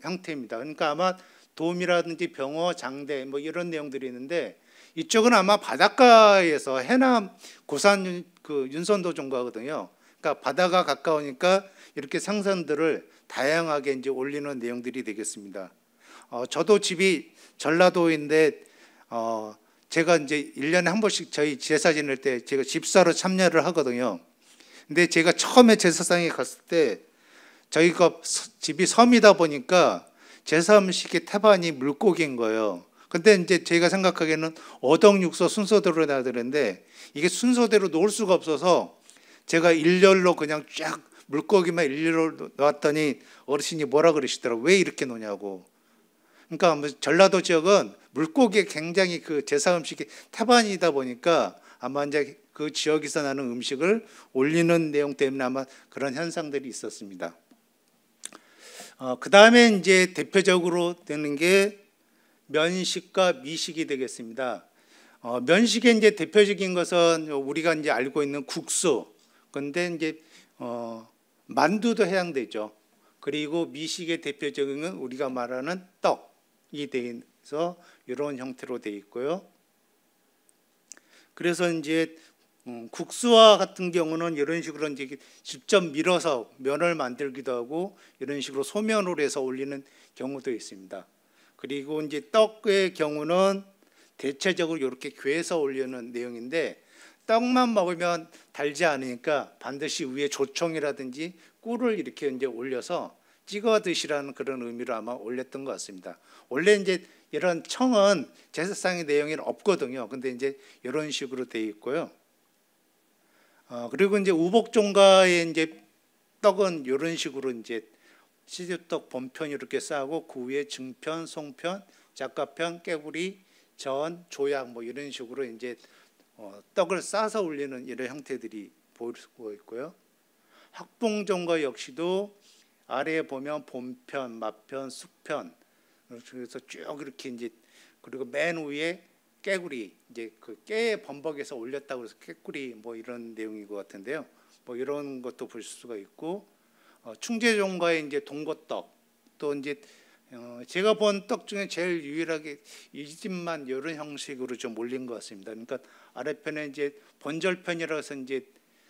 형태입니다. 그러니까 아마 돔이라든지 병어, 장대 뭐 이런 내용들이 있는데 이쪽은 아마 바닷가에서 해남 고산 그 윤선도 종가거든요. 그러니까 바다가 가까우니까 이렇게 생선들을 다양하게 이제 올리는 내용들이 되겠습니다. 저도 집이 전라도인데 제가 이제 1년에 한 번씩 저희 제사 지낼 때 제가 집사로 참여를 하거든요. 근데 제가 처음에 제사상에 갔을 때 저희가 집이 섬이다 보니까 제사 음식의 태반이 물고기인 거예요. 근데 이제 제가 생각하기에는 어덕육서 순서대로 놔야 되는데 이게 순서대로 놓을 수가 없어서 제가 일렬로 그냥 쫙 물고기만 일렬로 놨더니 어르신이 뭐라 그러시더라고요. 왜 이렇게 놓냐고. 그러니까 전라도 지역은 물고기에 굉장히 그 제사 음식이 태반이다 보니까 아마 이제 그 지역에서 나는 음식을 올리는 내용 때문에 아마 그런 현상들이 있었습니다. 그 다음에 이제 대표적으로 되는 게 면식과 미식이 되겠습니다. 면식의 이제 대표적인 것은 우리가 이제 알고 있는 국수, 근데 이제 만두도 해당되죠. 그리고 미식의 대표적인 건 우리가 말하는 떡이 되어서 이런 형태로 되어 있고요. 그래서 이제 국수와 같은 경우는 이런 식으로 이제 직접 밀어서 면을 만들기도 하고 이런 식으로 소면으로 해서 올리는 경우도 있습니다. 그리고 이제 떡의 경우는 대체적으로 이렇게 괴해서 올리는 내용인데 떡만 먹으면 달지 않으니까 반드시 위에 조청이라든지 꿀을 이렇게 이제 올려서 찍어 드시라는 그런 의미로 아마 올렸던 것 같습니다. 원래 이제 이런 청은 제사상의 내용에는 없거든요. 근데 이제 이런 식으로 되어 있고요. 그리고 이제 우복종가의 이제 떡은 이런 식으로 이제 시집떡 본편 이렇게 싸고 그 위에 증편, 송편, 작가편, 깨구리, 전, 조약 뭐 이런 식으로 이제 떡을 싸서 올리는 이런 형태들이 보일 수가 있고요. 학봉종가 역시도 아래에 보면 본편, 맞편, 숙편 그래서 쭉 이렇게 이제 그리고 맨 위에 깨구리 이제 그 깨의 범벅에서 올렸다고 해서 깨구리 뭐 이런 내용인 것 같은데요. 뭐 이런 것도 볼 수가 있고 충제종가의 이제 동고떡 또 이제 제가 본 떡 중에 제일 유일하게 이 집만 이런 형식으로 좀 올린 것 같습니다. 그러니까 아래편에 이제 번절편이라고 해서 이제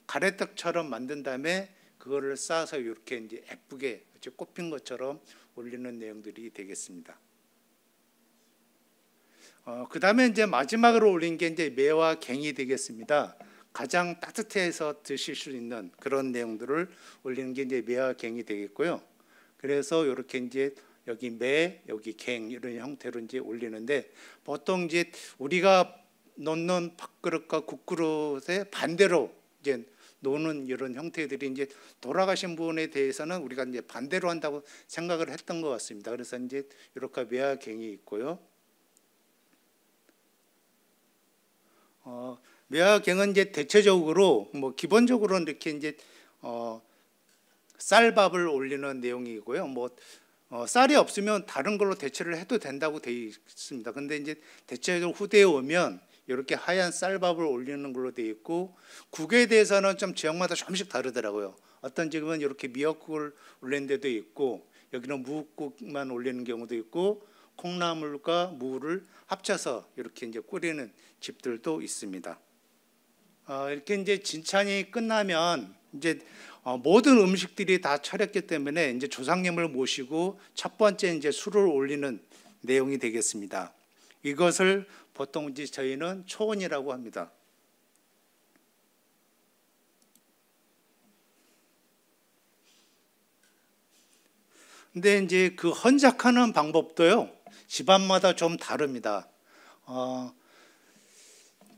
가래떡처럼 만든 다음에 그거를 싸서 이렇게 이제 예쁘게 꼽힌 것처럼 올리는 내용들이 되겠습니다. 그 다음에 이제 마지막으로 올린 게 이제 매와 갱이 되겠습니다. 가장 따뜻해서 드실 수 있는 그런 내용들을 올리는 게 이제 매와 갱이 되겠고요. 그래서 이렇게 이제 여기 매, 여기 갱 이런 형태로 이제 올리는데 보통 이제 우리가 놓는 밥그릇과 국그릇에 반대로 이제 놓는 이런 형태들이 이제 돌아가신 분에 대해서는 우리가 이제 반대로 한다고 생각을 했던 것 같습니다. 그래서 이제 이렇게 매와 갱이 있고요. 매화경은 이제 대체적으로 뭐 기본적으로 이렇게 이제 쌀밥을 올리는 내용이고요. 뭐 쌀이 없으면 다른 걸로 대체를 해도 된다고 되어 있습니다. 근데 이제 대체적으로 후대에 오면 이렇게 하얀 쌀밥을 올리는 걸로 되어 있고 국에 대해서는 좀 지역마다 조금씩 다르더라고요. 어떤 지역은 이렇게 미역국을 올리는 데도 있고 여기는 무국만 올리는 경우도 있고 콩나물과 무를 합쳐서 이렇게 이제 끓이는 집들도 있습니다. 이렇게 이제 진찬이 끝나면 이제 모든 음식들이 다 차렸기 때문에 이제 조상님을 모시고 첫 번째 이제 술을 올리는 내용이 되겠습니다. 이것을 보통 이제 저희는 초원이라고 합니다. 근데 이제 그 헌작하는 방법도요, 집안마다 좀 다릅니다.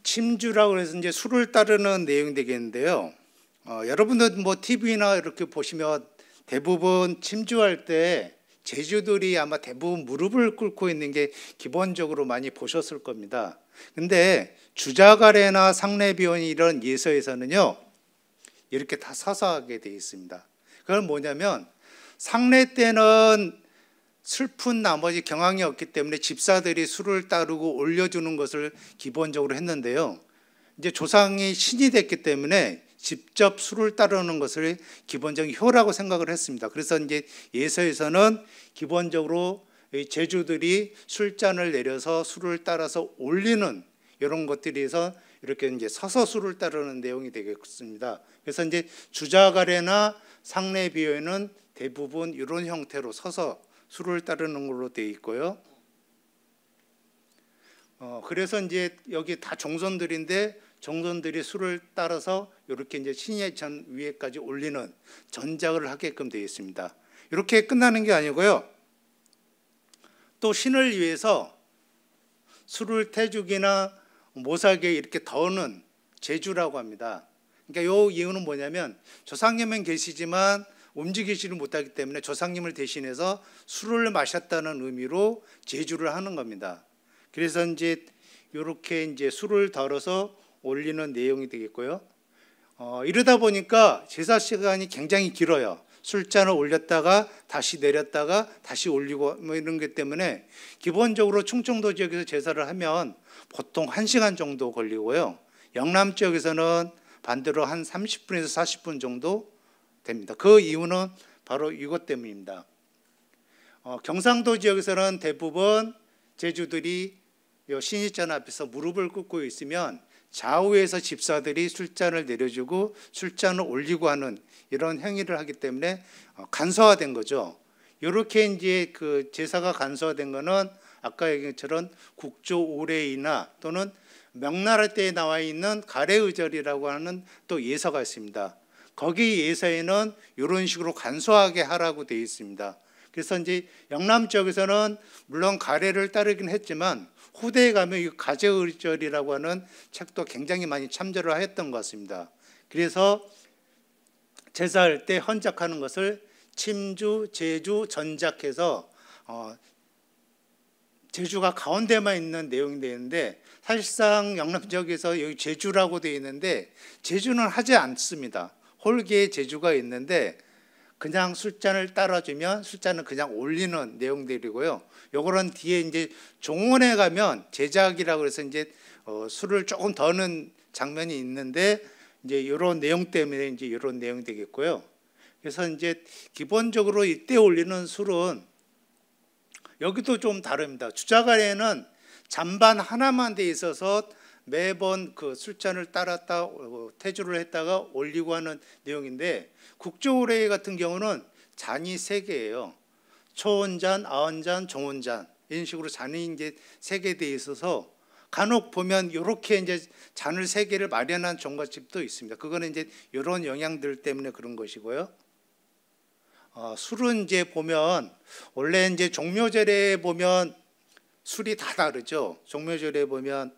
침주라고 해서 이제 술을 따르는 내용이 되겠는데요. 여러분들 뭐 TV나 이렇게 보시면 대부분 침주할 때 제주들이 아마 대부분 무릎을 꿇고 있는 게 기본적으로 많이 보셨을 겁니다. 근데 주자가래나 상례비원 이런 예서에서는요, 이렇게 다 서서 하게 되어 있습니다. 그건 뭐냐면 상례 때는 슬픈 나머지 경황이 없기 때문에 집사들이 술을 따르고 올려주는 것을 기본적으로 했는데요. 이제 조상이 신이 됐기 때문에 직접 술을 따르는 것을 기본적인 효라고 생각을 했습니다. 그래서 이제 예서에서는 기본적으로 제주들이 술잔을 내려서 술을 따라서 올리는 이런 것들에서 이렇게 이제 서서 술을 따르는 내용이 되겠습니다. 그래서 이제 주자가래나 상례비유에는 대부분 이런 형태로 서서 술을 따르는 걸로 되어 있고요. 그래서 이제 여기 다 종선들인데 종선들이 술을 따라서 이렇게 이제 신의 전 위에까지 올리는 전작을 하게끔 되어 있습니다. 이렇게 끝나는 게 아니고요. 또 신을 위해서 술을 태죽이나 모사기에 이렇게 더는 제주라고 합니다. 그러니까 이 이유는 뭐냐면 조상님은 계시지만 움직이지를 못하기 때문에 조상님을 대신해서 술을 마셨다는 의미로 제주를 하는 겁니다. 그래서 이제 이렇게 이제 술을 덜어서 올리는 내용이 되겠고요. 이러다 보니까 제사 시간이 굉장히 길어요. 술잔을 올렸다가 다시 내렸다가 다시 올리고 뭐 이런 것 때문에 기본적으로 충청도 지역에서 제사를 하면 보통 1시간 정도 걸리고요. 영남 지역에서는 반대로 한 30분에서 40분 정도 됩니다. 그 이유는 바로 이것 때문입니다. 경상도 지역에서는 대부분 제주들이 신입잔 앞에서 무릎을 꿇고 있으면 좌우에서 집사들이 술잔을 내려주고 술잔을 올리고 하는 이런 행위를 하기 때문에 간소화된 거죠. 이렇게 이제 그 제사가 간소화된 거는 아까 얘기한 것처럼 국조 오례이나 또는 명나라 때에 나와 있는 가래의절이라고 하는 또 예서가 있습니다. 거기 예서에는 이런 식으로 간소하게 하라고 되어 있습니다. 그래서 이제 영남 지역에서는 물론 가래를 따르긴 했지만 후대에 가면 이 가재의절이라고 하는 책도 굉장히 많이 참조를 하였던 것 같습니다. 그래서 제사할 때 헌작하는 것을 침주, 제주, 전작해서 제주가 가운데만 있는 내용이 되는데 사실상 영남 지역에서 여기 제주라고 되어 있는데 제주는 하지 않습니다. 홀기에 제주가 있는데 그냥 술잔을 따라주면 술잔을 그냥 올리는 내용들이고요. 요거는 뒤에 이제 종원에 가면 제작이라고 해서 이제 술을 조금 더 넣는 장면이 있는데 이제 이런 내용 때문에 이제 이런 내용이 되겠고요. 그래서 이제 기본적으로 이때 올리는 술은 여기도 좀 다릅니다. 주자가래는 잔반 하나만 돼 있어서 매번 그 술잔을 따랐다 태주를 했다가 올리고 하는 내용인데 국조오례 같은 경우는 잔이 3개예요. 초원잔, 아원잔, 종원잔 이런 식으로 잔이 이제 3개 돼 있어서 간혹 보면 이렇게 이제 잔을 3개를 마련한 종갓집도 있습니다. 그거는 이제 이런 영향들 때문에 그런 것이고요. 술은 이제 보면 원래 이제 종묘절에 보면 술이 다 다르죠. 종묘절에 보면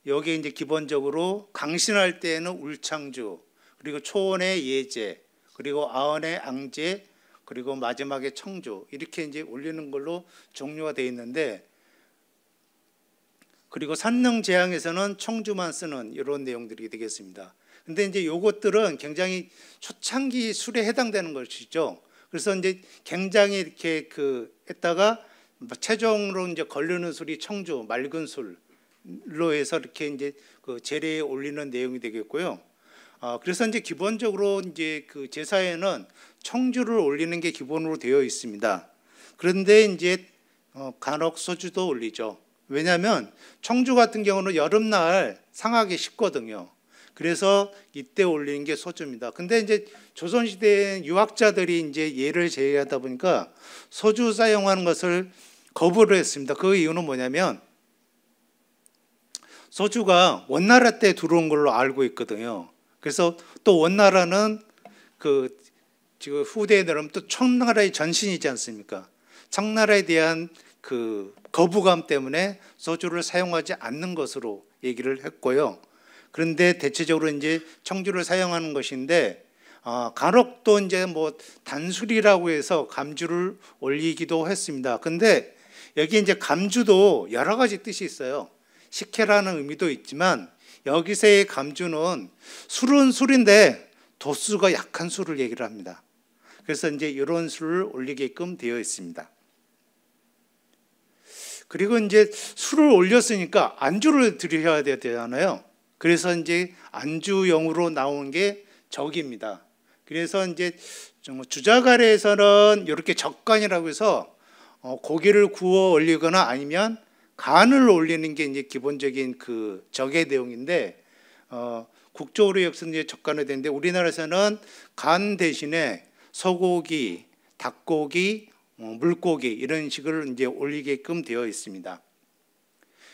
여기 이제 기본적으로 강신할 때에는 울창주, 그리고 초원의 예제, 그리고 아원의 앙제, 그리고 마지막에 청주 이렇게 이제 올리는 걸로 종료가 되어 있는데, 그리고 산릉 제향에서는 청주만 쓰는 이런 내용들이 되겠습니다. 근데 이제 요것들은 굉장히 초창기 술에 해당되는 것이죠. 그래서 이제 굉장히 이렇게 했다가 최종으로 이제 걸르는 술이 청주, 맑은 술로 해서 이렇게 이제 그 제례에 올리는 내용이 되겠고요. 그래서 이제 기본적으로 이제 그 제사에는 청주를 올리는 게 기본으로 되어 있습니다. 그런데 이제 간혹 소주도 올리죠. 왜냐하면 청주 같은 경우는 여름날 상하기 쉽거든요. 그래서 이때 올리는 게 소주입니다. 근데 이제 조선시대에 유학자들이 이제 예를 제기하다 보니까 소주 사용하는 것을 거부를 했습니다. 그 이유는 뭐냐면 소주가 원나라 때 들어온 걸로 알고 있거든요. 그래서 또 원나라는 그 지금 후대에 들으면 또 청나라의 전신이지 않습니까? 청나라에 대한 그 거부감 때문에 소주를 사용하지 않는 것으로 얘기를 했고요. 그런데 대체적으로 이제 청주를 사용하는 것인데 간혹 또 이제 뭐 단술이라고 해서 감주를 올리기도 했습니다. 근데 여기 이제 감주도 여러 가지 뜻이 있어요. 식혜라는 의미도 있지만 여기서의 감주는 술은 술인데 도수가 약한 술을 얘기를 합니다. 그래서 이제 이런 술을 올리게끔 되어 있습니다. 그리고 이제 술을 올렸으니까 안주를 드려야 되잖아요. 그래서 이제 안주용으로 나온 게 적입니다. 그래서 이제 주자가래에서는 이렇게 적간이라고 해서 고기를 구워 올리거나 아니면 간을 올리는 게 이제 기본적인 그 적의 내용인데 국적으로 여기서는 이제 적간이 되는데 우리나라에서는 간 대신에 소고기, 닭고기, 물고기 이런 식으로 이제 올리게끔 되어 있습니다.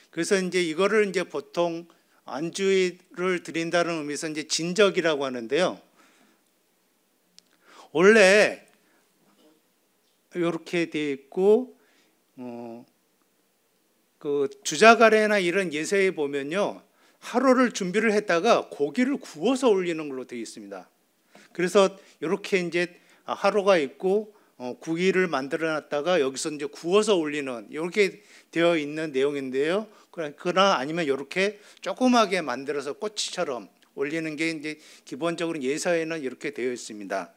그래서 이제 이거를 이제 보통 안주를 드린다는 의미에서 이제 진적이라고 하는데요. 원래 이렇게 되어 있고 그 주자가래나 이런 예서에 보면요 하루를 준비를 했다가 고기를 구워서 올리는 걸로 되어 있습니다. 그래서 이렇게 이제 하루가 있고 구이를 만들어 놨다가 여기서 이제 구워서 올리는 이렇게 되어 있는 내용인데요. 그러나 아니면 이렇게 조그맣게 만들어서 꼬치처럼 올리는 게 이제 기본적으로 예서에는 이렇게 되어 있습니다.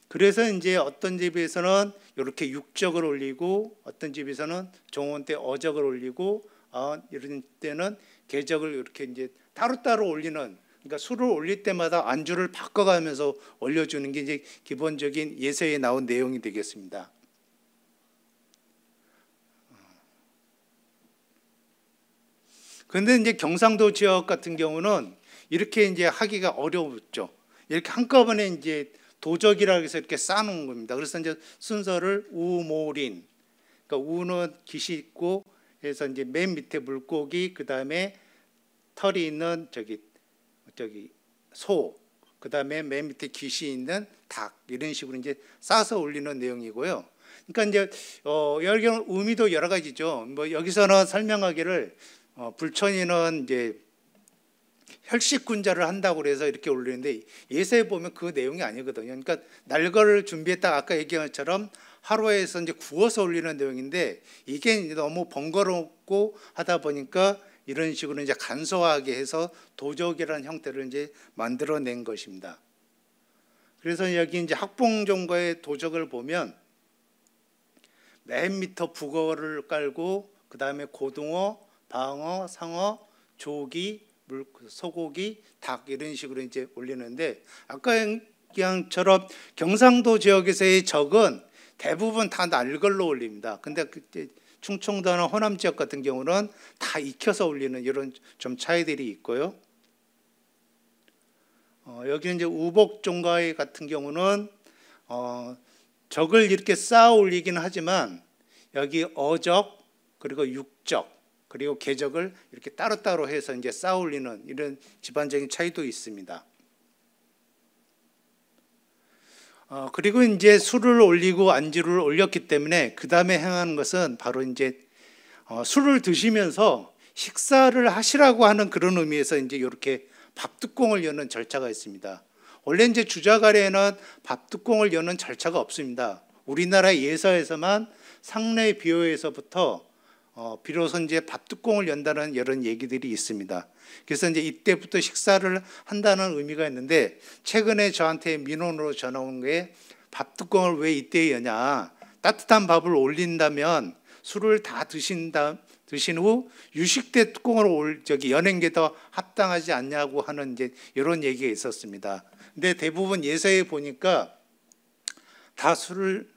그래서 이제 어떤 집에서는 이렇게 육적을 올리고 어떤 집에서는 종원 때 어적을 올리고 이런 때는 개적을 이렇게 이제 따로따로 올리는 그러니까 술을 올릴 때마다 안주를 바꿔가면서 올려주는 게 이제 기본적인 예서에 나온 내용이 되겠습니다. 그런데 이제 경상도 지역 같은 경우는 이렇게 이제 하기가 어려웠죠. 이렇게 한꺼번에 이제 도적이라고 해서 이렇게 쌓아놓은 겁니다. 그래서 이제 순서를 우모린, 그러니까 우는 깃이 있고 해서 이제 맨 밑에 물고기, 그 다음에 털이 있는 저기 소, 그 다음에 맨 밑에 깃이 있는 닭 이런 식으로 이제 싸서 올리는 내용이고요. 그러니까 이제 여기 의미도 여러 가지죠. 뭐 여기서는 설명하기를 불천이는 이제 혈식군자를 한다고 그래서 이렇게 올리는데 예서에 보면 그 내용이 아니거든요. 그러니까 날거를 준비했다 아까 얘기한 것처럼 하루에서 이제 구워서 올리는 내용인데 이게 너무 번거롭고 하다 보니까 이런 식으로 이제 간소하게 해서 도적이라는 형태를 이제 만들어낸 것입니다. 그래서 여기 이제 학봉종과의 도적을 보면 맨 밑에 북어를 깔고 그 다음에 고등어, 방어, 상어, 조기, 소고기, 닭 이런 식으로 이제 올리는데 아까 얘기한처럼 경상도 지역에서의 적은 대부분 다 날걸로 올립니다. 근데 그때 충청도나 호남 지역 같은 경우는 다 익혀서 올리는 이런 좀 차이들이 있고요. 여기 이제 우복종가의 같은 경우는 적을 이렇게 쌓아 올리기는 하지만 여기 어적 그리고 육적 그리고 개적을 이렇게 따로따로 해서 이제 쌓아 올리는 이런 집안적인 차이도 있습니다. 그리고 이제 술을 올리고 안주를 올렸기 때문에 그 다음에 행하는 것은 바로 이제 술을 드시면서 식사를 하시라고 하는 그런 의미에서 이제 이렇게 밥뚜껑을 여는 절차가 있습니다. 원래 이제 주자가래에는 밥뚜껑을 여는 절차가 없습니다. 우리나라 예서에서만 상례 비유에서부터 비로소 이제 밥뚜껑을 연다는 이런 얘기들이 있습니다. 그래서 이제 이때부터 식사를 한다는 의미가 있는데 최근에 저한테 민원으로 전화 온 게 밥뚜껑을 왜 이때 여냐? 따뜻한 밥을 올린다면 술을 다 드신 후 유식 때 뚜껑을 여는 게 더 합당하지 않냐고 하는 이제 이런 얘기가 있었습니다. 근데 대부분 예서에 보니까 다 술을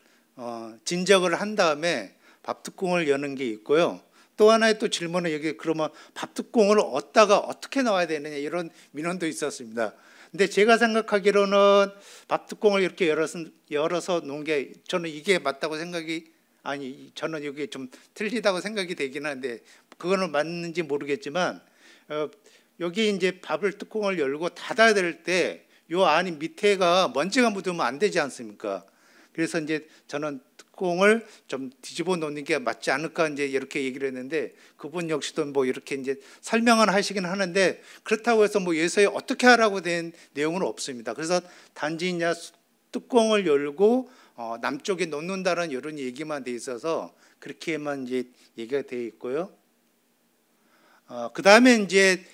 진적을 한 다음에 밥뚜껑을 여는 게 있고요. 또 하나의 또 질문은 여기 그러면 밥뚜껑을 얻다가 어떻게 나와야 되느냐 이런 민원도 있었습니다. 근데 제가 생각하기로는 밥뚜껑을 이렇게 열어서 놓은 게 저는 이게 맞다고 생각이 저는 이게 좀 틀리다고 생각이 되긴 하는데 그거는 맞는지 모르겠지만 여기 이제 밥을 뚜껑을 열고 닫아야 될 때 요 안이 밑에가 먼지가 묻으면 안 되지 않습니까? 그래서 이제 저는 뚜껑을 좀 뒤집어 놓는 게 맞지 않을까 이제 이렇게 얘기를 했는데 그분 역시도 뭐 이렇게 이제 설명을 하시긴 하는데 그렇다고 해서 뭐 예서에 어떻게 하라고 된 내용은 없습니다. 그래서 단지 이제 뚜껑을 열고 남쪽에 놓는다는 이런 얘기만 돼 있어서 그렇게만 이제 얘기가 돼 있고요. 그 다음에 이제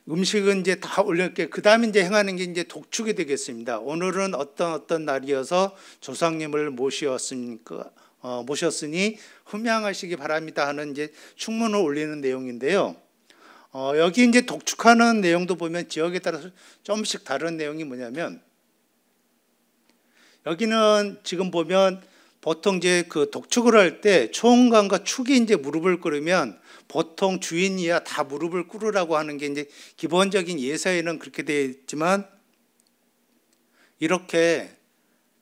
음식은 이제 다 올렸게 그 다음에 이제 행하는 게 이제 독축이 되겠습니다. 오늘은 어떤 날이어서 조상님을 모셨으니 흠양하시기 바랍니다 하는 이제 축문을 올리는 내용인데요. 여기 이제 독축하는 내용도 보면 지역에 따라서 조금씩 다른 내용이 뭐냐면 여기는 지금 보면 보통 이제 그 독축을 할 때 초원관과 축이 이제 무릎을 꿇으면 보통 주인이야 다 무릎을 꿇으라고 하는 게 이제 기본적인 예사에는 그렇게 되어 있지만 이렇게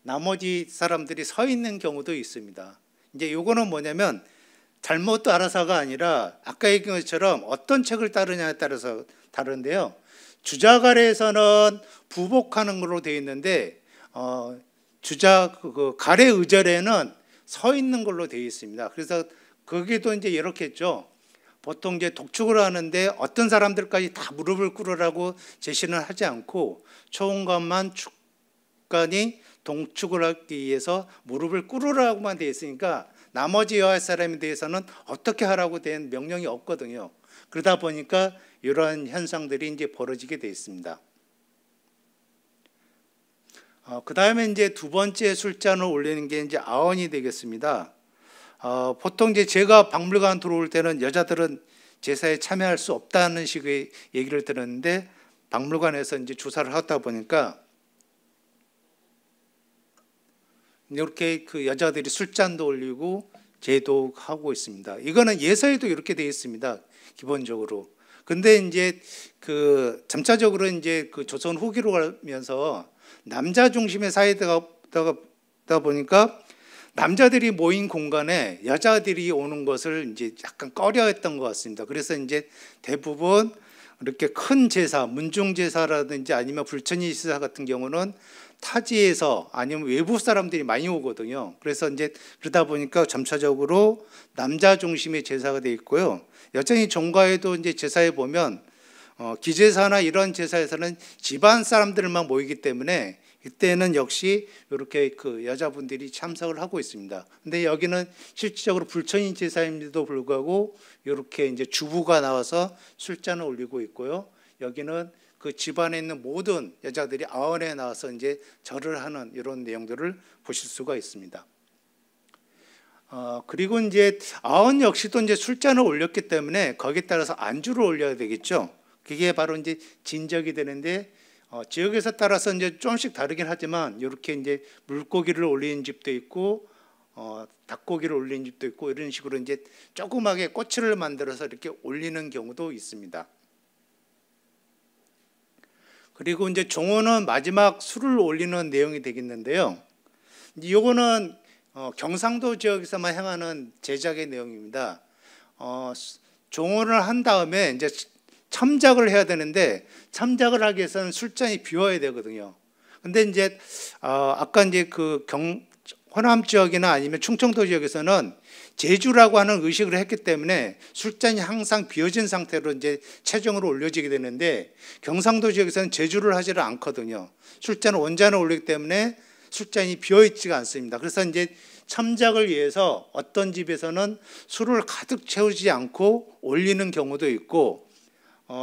나머지 사람들이 서 있는 경우도 있습니다. 이제 요거는 뭐냐면 잘못도 알아서가 아니라 아까 얘기한 것처럼 어떤 책을 따르냐에 따라서 다른데요. 주자가래에서는 부복하는 걸로 되어 있는데 가래 의절에는 서 있는 걸로 되어 있습니다. 그래서 거기도 이제 이렇게 했죠. 보통 이제 독축을 하는데 어떤 사람들까지 다 무릎을 꿇으라고 제시는 하지 않고 초원관만 축관이 동축을 하기 위해서 무릎을 꿇으라고만 되어 있으니까 나머지 여할 사람에 대해서는 어떻게 하라고 된 명령이 없거든요. 그러다 보니까 이러한 현상들이 이제 벌어지게 되어 있습니다. 그 다음에 이제 두 번째 술잔을 올리는 게 이제 아언이 되겠습니다. 보통 이제 제가 박물관 들어올 때는 여자들은 제사에 참여할 수 없다는 식의 얘기를 들었는데 박물관에서 이제 조사를 하다 보니까 이렇게 그 여자들이 술잔도 올리고 제도 하고 있습니다. 이거는 예서에도 이렇게 되어 있습니다. 기본적으로. 근데 이제 그 점차적으로 이제 그 조선 후기로 가면서 남자 중심의 사회다 보니까 남자들이 모인 공간에 여자들이 오는 것을 이제 약간 꺼려했던 것 같습니다. 그래서 이제 대부분 이렇게 큰 제사, 문중 제사라든지 아니면 불천이 제사 같은 경우는 타지에서 아니면 외부 사람들이 많이 오거든요. 그래서 이제 그러다 보니까 점차적으로 남자 중심의 제사가 돼 있고요. 여전히 종가에도 이제 제사에 보면 기제사나 이런 제사에서는 집안 사람들만 모이기 때문에 이때는 역시 이렇게 그 여자분들이 참석을 하고 있습니다. 근데 여기는 실질적으로 불천인 제사임에도 불구하고 이렇게 이제 주부가 나와서 술잔을 올리고 있고요. 여기는 그 집안에 있는 모든 여자들이 아언에 나와서 이제 절을 하는 이런 내용들을 보실 수가 있습니다. 그리고 이제 아언 역시도 이제 술잔을 올렸기 때문에 거기에 따라서 안주를 올려야 되겠죠. 그게 바로 이제 진적이 되는데 지역에서 따라서 이제 조금씩 다르긴 하지만 이렇게 이제 물고기를 올리는 집도 있고 닭고기를 올리는 집도 있고 이런 식으로 이제 조그맣게 꼬치를 만들어서 이렇게 올리는 경우도 있습니다. 그리고 이제 종호는 마지막 술을 올리는 내용이 되겠는데요. 이거는 경상도 지역에서만 행하는 제작의 내용입니다. 종호를 한 다음에 이제 첨작을 해야 되는데 첨작을 하기 위해서는 술잔이 비워야 되거든요. 근데 이제 아까 이제 그 호남 지역이나 아니면 충청도 지역에서는 제주라고 하는 의식을 했기 때문에 술잔이 항상 비어진 상태로 이제 최종으로 올려지게 되는데 경상도 지역에서는 제주를 하지를 않거든요. 술잔은 원잔을 올리기 때문에 술잔이 비어 있지가 않습니다. 그래서 이제 첨작을 위해서 어떤 집에서는 술을 가득 채우지 않고 올리는 경우도 있고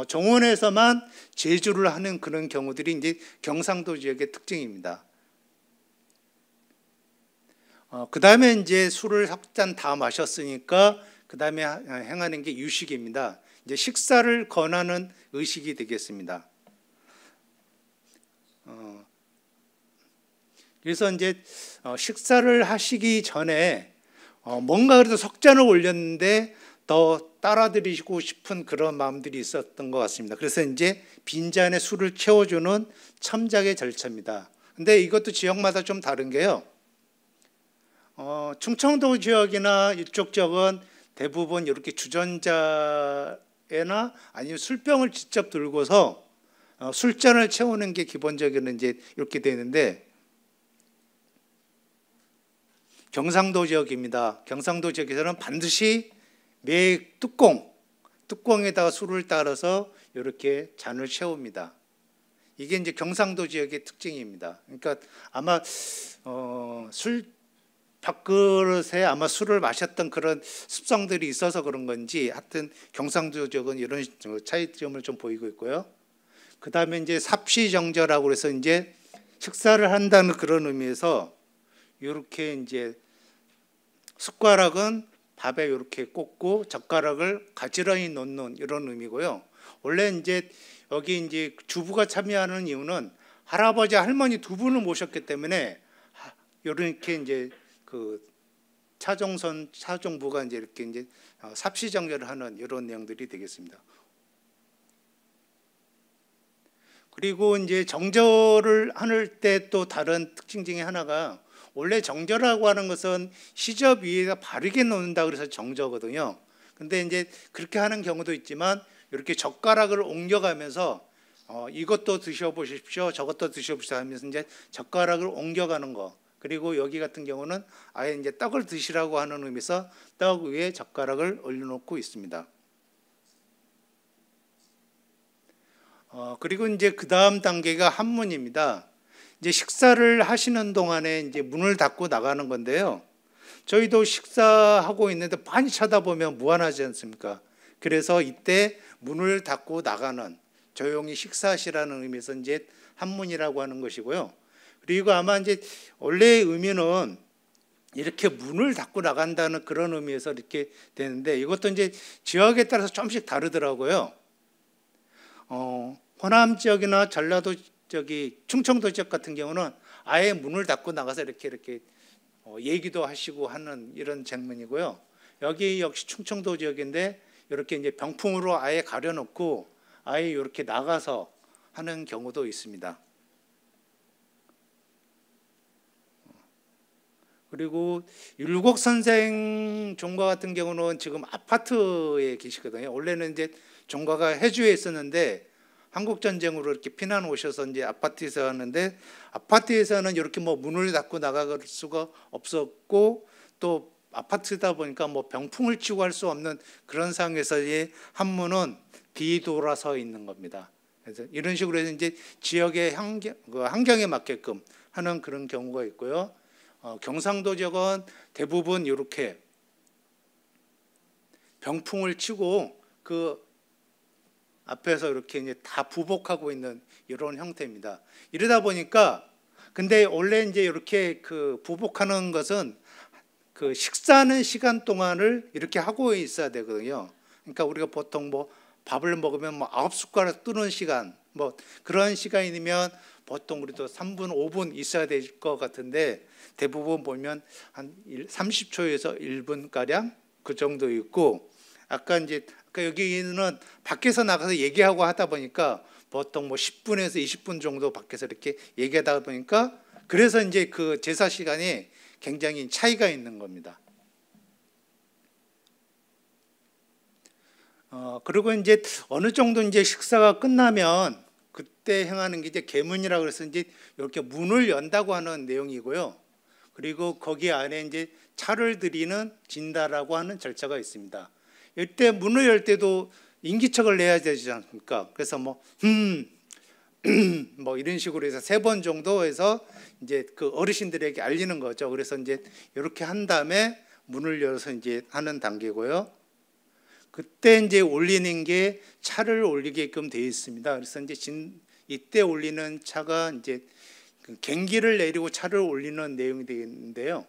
정원에서만 제주를 하는 그런 경우들이 이제 경상도 지역의 특징입니다. 그 다음에 이제 술을 석 잔 다 마셨으니까 그 다음에 행하는 게 유식입니다. 이제 식사를 권하는 의식이 되겠습니다. 그래서 이제 식사를 하시기 전에 뭔가 그래도 석잔을 올렸는데 더 따라드리고 싶은 그런 마음들이 있었던 것 같습니다. 그래서 이제 빈잔에 술을 채워주는 첨작의 절차입니다. 근데 이것도 지역마다 좀 다른 게요. 충청도 지역이나 이쪽 지역은 대부분 이렇게 주전자에나 아니면 술병을 직접 들고서 술잔을 채우는 게 기본적인 이제 이렇게 되는데, 경상도 지역입니다. 경상도 지역에서는 반드시 매 뚜껑에다가 술을 따라서 이렇게 잔을 채웁니다. 이게 이제 경상도 지역의 특징입니다. 그러니까 아마 술 밥그릇에 아마 술을 마셨던 그런 습성들이 있어서 그런 건지, 하여튼 경상도 지역은 이런 차이점을 좀 보이고 있고요. 그 다음에 이제 삽시정저라고 해서 이제 식사를 한다는 그런 의미에서 이렇게 이제 숟가락은 밥에 이렇게 꽂고 젓가락을 가지런히 놓는 이런 의미고요. 원래 이제 여기 이제 주부가 참여하는 이유는 할아버지 할머니 두 분을 모셨기 때문에 이렇게 이제 그 차종부가 이제 이렇게 이제 삽시정저를 하는 이런 내용들이 되겠습니다. 그리고 이제 정절을 할 때 또 다른 특징 중에 하나가, 원래 정절하고 하는 것은 시접 위에다 바르게 놓는다 그래서 정저거든요. 근데 이제 그렇게 하는 경우도 있지만 이렇게 젓가락을 옮겨가면서 이것도 드셔보십시오, 저것도 드셔보십시오 하면서 이제 젓가락을 옮겨가는 거. 그리고 여기 같은 경우는 아예 이제 떡을 드시라고 하는 의미에서 떡 위에 젓가락을 올려놓고 있습니다. 그리고 이제 그 다음 단계가 한문입니다. 이제 식사를 하시는 동안에 이제 문을 닫고 나가는 건데요. 저희도 식사하고 있는데 많이 쳐다보면 무안하지 않습니까? 그래서 이때 문을 닫고 나가는, 조용히 식사하시라는 의미에서 이제 한문이라고 하는 것이고요. 그리고 아마 이제 원래의 의미는 이렇게 문을 닫고 나간다는 그런 의미에서 이렇게 되는데, 이것도 이제 지역에 따라서 조금씩 다르더라고요. 호남 지역이나 전라도 충청도 지역 같은 경우는 아예 문을 닫고 나가서 이렇게 얘기도 하시고 하는 이런 장면이고요. 여기 역시 충청도 지역인데 이렇게 이제 병풍으로 아예 가려놓고 아예 이렇게 나가서 하는 경우도 있습니다. 그리고 율곡 선생 종가 같은 경우는 지금 아파트에 계시거든요. 원래는 이제 종가가 해주에 있었는데 한국 전쟁으로 이렇게 피난 오셔서 이제 아파트에서 하는데, 아파트에서는 이렇게 뭐 문을 닫고 나갈 수가 없었고, 또 아파트다 보니까 뭐 병풍을 치고 할 수 없는 그런 상황에서의 한문은 비돌아서 있는 겁니다. 그래서 이런 식으로 해서 이제 지역의 환경에 맞게끔 하는 그런 경우가 있고요. 경상도 지역은 대부분 이렇게 병풍을 치고 그 앞에서 이렇게 이제 다 부복하고 있는 이런 형태입니다. 이러다 보니까, 근데 원래 이제 이렇게 그 부복하는 것은 그 식사하는 시간 동안을 이렇게 하고 있어야 되거든요. 그러니까 우리가 보통 뭐 밥을 먹으면 뭐 9숟가락 뜨는 시간, 뭐 그런 시간이면 보통 우리도 3분, 5분 있어야 될 것 같은데, 대부분 보면 한 30초에서 1분 가량 그 정도 있고, 아까 이제 여기는 밖에서 나가서 얘기하고 하다 보니까 보통 뭐 10분에서 20분 정도 밖에서 이렇게 얘기하다 보니까, 그래서 이제 그 제사 시간이 굉장히 차이가 있는 겁니다. 그리고 이제 어느 정도 이제 식사가 끝나면 그때 행하는 게 이제 계문이라고 해서 이제 이렇게 문을 연다고 하는 내용이고요. 그리고 거기 안에 이제 차를 드리는 진다라고 하는 절차가 있습니다. 이때 문을 열 때도 인기척을 내야 되지 않습니까? 그래서 뭐 이런 식으로 해서 3번 정도 해서 이제 그 어르신들에게 알리는 거죠. 그래서 이제 이렇게 한 다음에 문을 열어서 이제 하는 단계고요. 그때 이제 올리는 게 차를 올리게끔 되어 있습니다. 그래서 이제 이때 올리는 차가 이제 그 갱기를 내리고 차를 올리는 내용이 되겠는데요.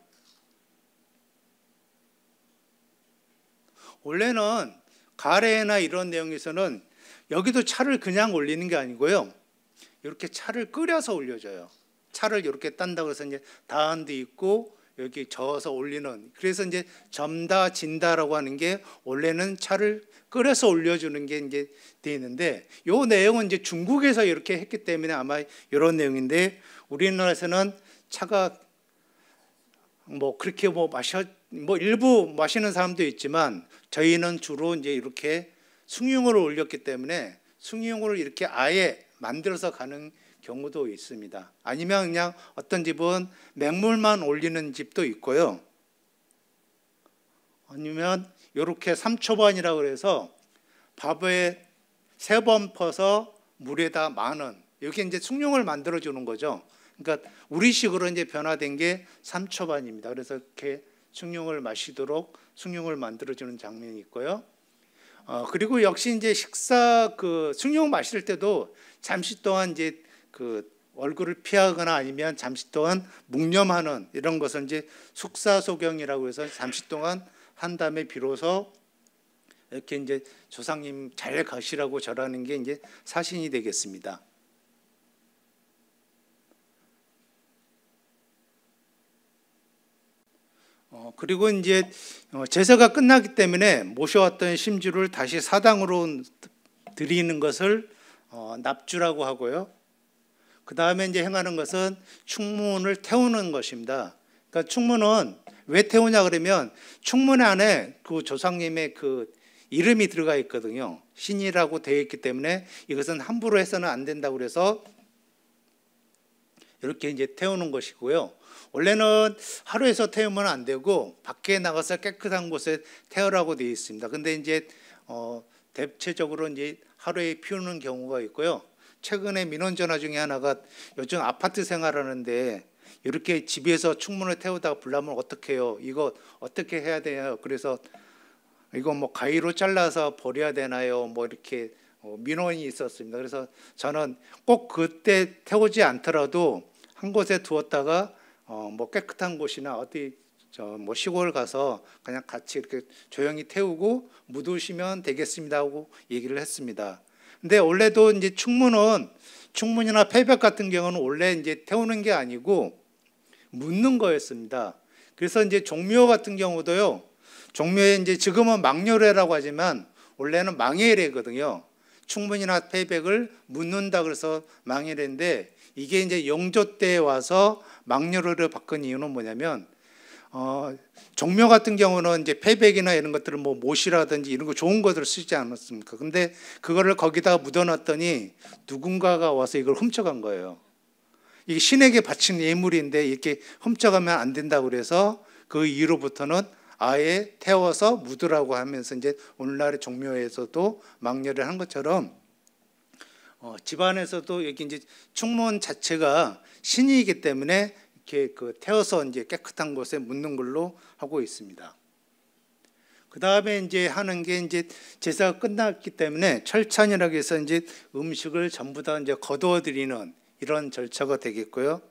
원래는 가래나 이런 내용에서는 여기도 차를 그냥 올리는 게 아니고요. 이렇게 차를 끓여서 올려줘요. 차를 이렇게 딴다고 해서 이제 다한 데 있고 여기 저어서 올리는, 그래서 이제 점다 진다라고 하는 게 원래는 차를 끓여서 올려주는 게 이제 돼 있는데, 요 내용은 이제 중국에서 이렇게 했기 때문에 아마 이런 내용인데, 우리나라에서는 차가 뭐 그렇게 뭐 일부 마시는 사람도 있지만 저희는 주로 이제 이렇게 숭늉을 올렸기 때문에 숭늉을 이렇게 아예 만들어서 가는 경우도 있습니다. 아니면 그냥 어떤 집은 맹물만 올리는 집도 있고요. 아니면 이렇게 삼초반이라고 그래서 밥에 3번 퍼서 물에다 많은, 여기 이제 숭늉을 만들어 주는 거죠. 그러니까 우리식으로 이제 변화된 게 삼초반입니다. 그래서 이렇게 숭늉을 마시도록 숭늉을 만들어 주는 장면이 있고요. 그리고 역시 이제 식사 숭늉 마실 때도 잠시 동안 이제 얼굴을 피하거나 아니면 잠시 동안 묵념하는 이런 것을 이제 숙사소경이라고 해서 잠시 동안 한 다음에 비로소 이렇게 이제 조상님 잘 가시라고 절하는 게 이제 사신이 되겠습니다. 그리고 이제 제사가 끝나기 때문에 모셔왔던 심주를 다시 사당으로 드리는 것을 납주라고 하고요. 그 다음에 이제 행하는 것은 충문을 태우는 것입니다. 그러니까 충문은 왜 태우냐 그러면 충문 안에 그 조상님의 그 이름이 들어가 있거든요. 신이라고 되어 있기 때문에 이것은 함부로 해서는 안 된다고 그래서 이렇게 이제 태우는 것이고요. 원래는 하루에서 태우면 안 되고 밖에 나가서 깨끗한 곳에 태우라고 되어 있습니다. 근데 이제 대체적으로 이제 하루에 피우는 경우가 있고요. 최근에 민원 전화 중에 하나가 요즘 아파트 생활하는데 이렇게 집에서 충문을 태우다가 불나면 어떻게 해요? 이거 어떻게 해야 돼요? 그래서 이거 뭐 가위로 잘라서 버려야 되나요? 뭐 이렇게 민원이 있었습니다. 그래서 저는 꼭 그때 태우지 않더라도 한 곳에 두었다가 뭐 깨끗한 곳이나 어디 뭐 시골 가서 그냥 같이 이렇게 조용히 태우고 묻으시면 되겠습니다 하고 얘기를 했습니다. 근데 원래도 이제 충문이나 폐벽 같은 경우는 원래 이제 태우는 게 아니고 묻는 거였습니다. 그래서 이제 종묘 같은 경우도요. 종묘에 이제 지금은 망려례라고 하지만 원래는 망예례거든요. 충문이나 폐백을 묻는다 그래서 망예례인데 이게 이제 영조 때 와서 망려례로 바꾼 이유는 뭐냐면 종묘 같은 경우는 이제 폐백이나 이런 것들을 뭐 못이라든지 이런 거 좋은 것들을 쓰지 않았습니까? 근데 그거를 거기다가 묻어놨더니 누군가가 와서 이걸 훔쳐간 거예요. 이게 신에게 바친 예물인데 이렇게 훔쳐가면 안 된다고 그래서 그 이후로부터는 아예 태워서 묻으라고 하면서 이제 오늘날의 종묘에서도 망려를 한 것처럼 집안에서도 여기 이제 충문 자체가 신이기 때문에 이렇게 태워서 이제 깨끗한 곳에 묻는 걸로 하고 있습니다. 그 다음에 이제 하는 게 이제 제사가 끝났기 때문에 철찬이라고 해서 이제 음식을 전부 다 이제 거두어 드리는 이런 절차가 되겠고요.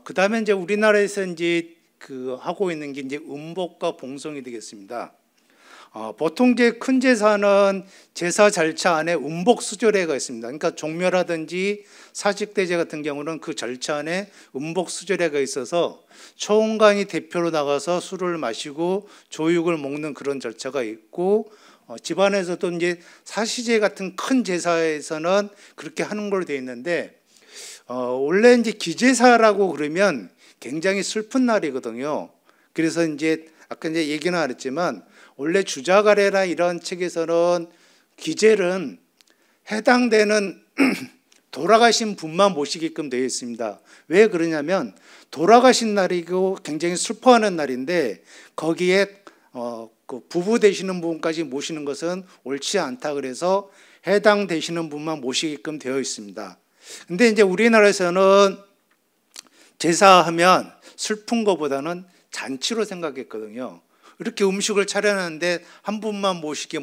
그 다음에 이제 우리나라에서 이제 하고 있는 게 이제 음복과 봉송이 되겠습니다. 보통 이제 큰 제사는 제사 절차 안에 음복 수조례가 있습니다. 그러니까 종묘라든지 사직대제 같은 경우는 그 절차 안에 음복 수조례가 있어서 초원관이 대표로 나가서 술을 마시고 조육을 먹는 그런 절차가 있고 집안에서도 이제 사시제 같은 큰 제사에서는 그렇게 하는 걸로 되어 있는데 원래 이제 기제사라고 그러면 굉장히 슬픈 날이거든요. 그래서 이제 아까 이제 얘기는 안 했지만 원래 주자가래나 이런 책에서는 기제는 해당되는 돌아가신 분만 모시게끔 되어 있습니다. 왜 그러냐면 돌아가신 날이고 굉장히 슬퍼하는 날인데 거기에 그 부부 되시는 분까지 모시는 것은 옳지 않다 그래서 해당되시는 분만 모시게끔 되어 있습니다. 근데 이제 우리나라에서는 제사하면 슬픈 것보다는 잔치로 생각했거든요. 이렇게 음식을 차려놨는데 한 분만 모시기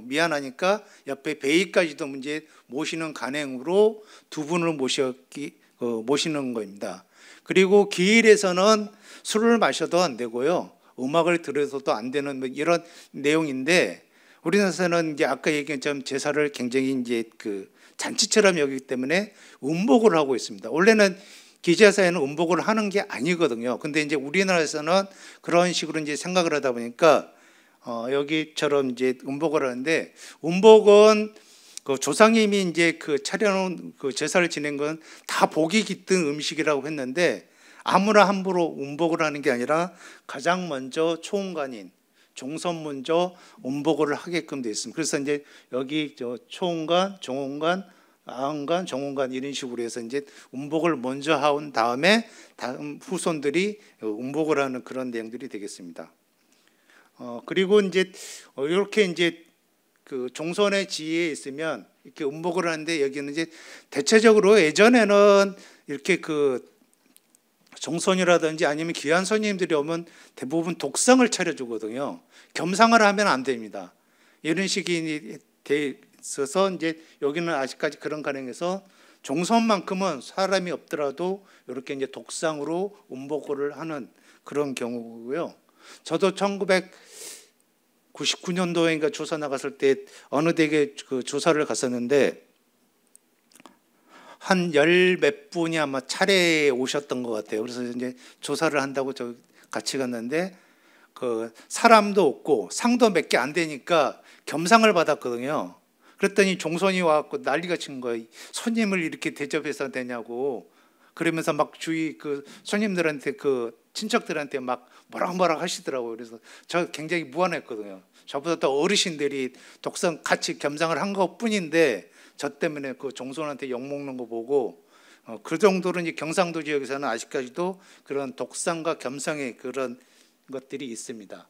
미안하니까 옆에 베이까지도 이제 모시는 간행으로 2분을 모시는 겁니다. 그리고 기일에서는 술을 마셔도 안 되고요. 음악을 들어서도 안 되는 이런 내용인데 우리나라에서는 이제 아까 얘기한 것처럼 제사를 굉장히 이제 잔치처럼 여기기 때문에 음복을 하고 있습니다. 원래는 기제사에는 음복을 하는 게 아니거든요. 근데 이제 우리나라에서는 그런 식으로 이제 생각을 하다 보니까 여기처럼 이제 음복을 하는데 음복은 그 조상님이 이제 차려놓은 제사를 지낸 건 다 복이 깃든 음식이라고 했는데 아무나 함부로 음복을 하는 게 아니라 가장 먼저 초원관인 종선 먼저 음복을 하게끔 되어 있습니다. 그래서 이제 여기 초원관, 종원관, 아흥관, 정원관 이런 식으로 해서 이제 음복을 먼저 한 다음에 다음 후손들이 음복을 하는 그런 내용들이 되겠습니다. 그리고 이제 이렇게 이제 그 종선의 지위에 있으면 이렇게 음복을 하는데 여기는 이제 대체적으로 예전에는 이렇게 그 종선이라든지 아니면 귀한 손님들이 오면 대부분 독상을 차려주거든요. 겸상을 하면 안 됩니다. 이런 식이 돼 있어서 이제 여기는 아직까지 그런 가정에서 종선만큼은 사람이 없더라도 이렇게 이제 독상으로 음복을 하는 그런 경우고요. 저도 1999년도인가 조사 나갔을 때 어느 댁에 그 조사를 갔었는데 한 열 몇 분이 아마 차례에 오셨던 것 같아요. 그래서 이제 조사를 한다고 저 같이 갔는데 그 사람도 없고 상도 몇 개 안 되니까 겸상을 받았거든요. 그랬더니 종선이 와갖고 난리가 친 거예요. 손님을 이렇게 대접해서 되냐고. 그러면서 막 주위 그 손님들한테 그 친척들한테 막 뭐라 하시더라고요. 그래서 저 굉장히 무안했거든요. 저보다 더 어르신들이 독상 같이 겸상을 한 것뿐인데 저 때문에 그 종선한테 욕먹는 거 보고 그 정도로 이제 경상도 지역에서는 아직까지도 그런 독상과 겸상의 그런 것들이 있습니다.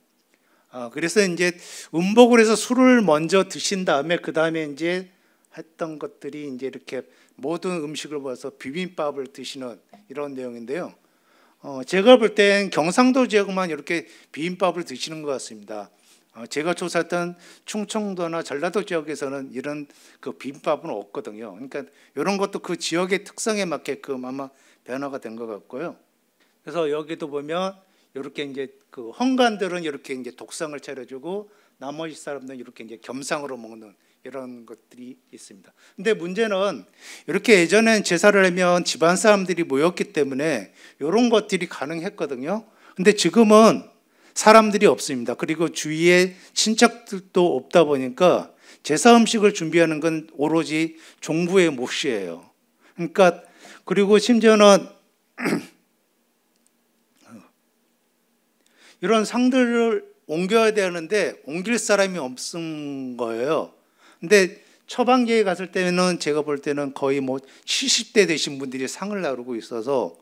그래서 이제 음복을 해서 술을 먼저 드신 다음에 그 다음에 이제 했던 것들이 이제 이렇게 모든 음식을 모아서 비빔밥을 드시는 이런 내용인데요. 제가 볼 땐 경상도 지역만 이렇게 비빔밥을 드시는 것 같습니다. 제가 조사했던 충청도나 전라도 지역에서는 이런 그 비빔밥은 없거든요. 그러니까 이런 것도 그 지역의 특성에 맞게끔 아마 변화가 된 것 같고요. 그래서 여기도 보면 이렇게 이제 그 헌관들은 이렇게 이제 독상을 차려주고 나머지 사람들은 이렇게 이제 겸상으로 먹는 이런 것들이 있습니다. 근데 문제는 이렇게 예전엔 제사를 하면 집안 사람들이 모였기 때문에 이런 것들이 가능했거든요. 근데 지금은 사람들이 없습니다. 그리고 주위에 친척들도 없다 보니까 제사 음식을 준비하는 건 오로지 종부의 몫이에요. 그러니까 그리고 심지어는 이런 상들을 옮겨야 되는데 옮길 사람이 없은 거예요. 근데 처방계에 갔을 때는 제가 볼 때는 거의 뭐 70대 되신 분들이 상을 나르고 있어서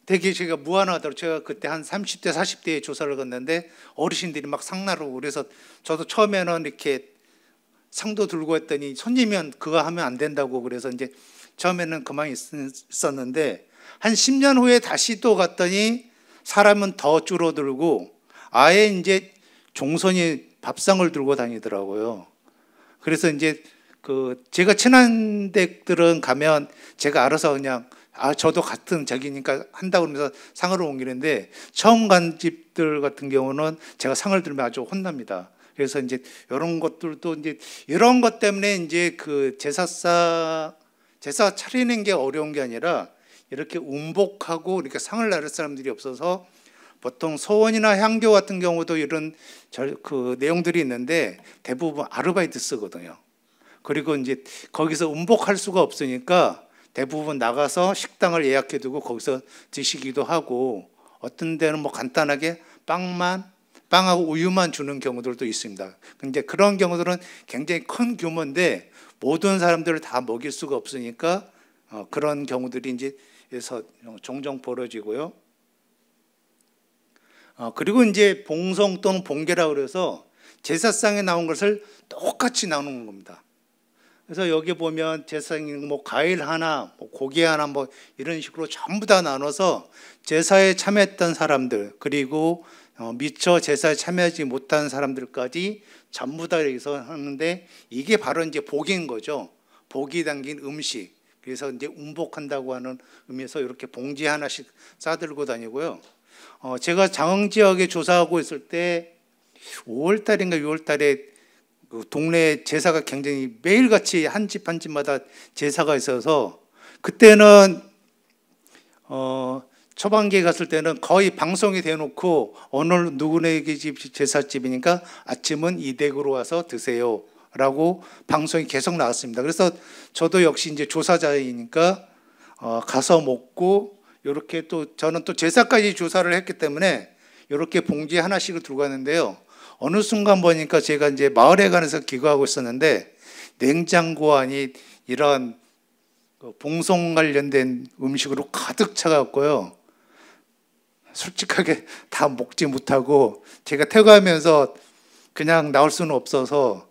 되게 제가 무안하더라고요. 제가 그때 한 30대, 40대에 조사를 갔는데 어르신들이 막 상 나르고 그래서 저도 처음에는 이렇게 상도 들고 했더니 손님이면 그거 하면 안 된다고 그래서 이제 처음에는 그만 있었는데 한 10년 후에 다시 또 갔더니 사람은 더 줄어들고 아예 이제 종선이 밥상을 들고 다니더라고요. 그래서 이제 그 제가 친한 댁들은 가면 제가 알아서 그냥 저도 같은 적이니까 한다고 그러면서 상을 옮기는데 처음 간 집들 같은 경우는 제가 상을 들면 아주 혼납니다. 그래서 이제 이런 것들도 이제 이런 것 때문에 이제 그 제사 차리는 게 어려운 게 아니라 이렇게 음복하고 이렇게 상을 나를 사람들이 없어서 보통 소원이나 향교 같은 경우도 이런 그 내용들이 있는데 대부분 아르바이트 쓰거든요. 그리고 이제 거기서 음복할 수가 없으니까 대부분 나가서 식당을 예약해두고 거기서 드시기도 하고 어떤 데는 뭐 간단하게 빵하고 우유만 주는 경우들도 있습니다. 근데 그런 경우들은 굉장히 큰 규모인데 모든 사람들을 다 먹일 수가 없으니까 그런 경우들이 이제 종종 벌어지고요. 그리고 이제 봉송 또는 봉계라고 그래서 제사상에 나온 것을 똑같이 나누는 겁니다. 그래서 여기 보면 제사상에 뭐 과일 하나, 뭐 고기 하나 뭐 이런 식으로 전부 다 나눠서 제사에 참여했던 사람들 그리고 미처 제사에 참여하지 못한 사람들까지 전부 다 여기서 하는데 이게 바로 이제 복인 거죠. 복이 담긴 음식. 그래서 이제 음복한다고 하는 의미에서 이렇게 봉지 하나씩 싸들고 다니고요. 제가 장흥 지역에 조사하고 있을 때 5월 달인가 6월 달에 그 동네 제사가 굉장히 매일같이 한 집 한 집마다 제사가 있어서 그때는 초반기에 갔을 때는 거의 방송이 돼놓고 오늘 누구네 집 제사집이니까 아침은 이 댁으로 와서 드세요 라고 방송이 계속 나왔습니다. 그래서 저도 역시 이제 조사자이니까 가서 먹고 이렇게 또 저는 또 제사까지 조사를 했기 때문에 이렇게 봉지 하나씩을 들고 갔는데요. 어느 순간 보니까 제가 이제 마을에 가면서 기거하고 있었는데 냉장고 안이 이런 봉송 관련된 음식으로 가득 차갖고요. 솔직하게 다 먹지 못하고 제가 퇴거하면서 그냥 나올 수는 없어서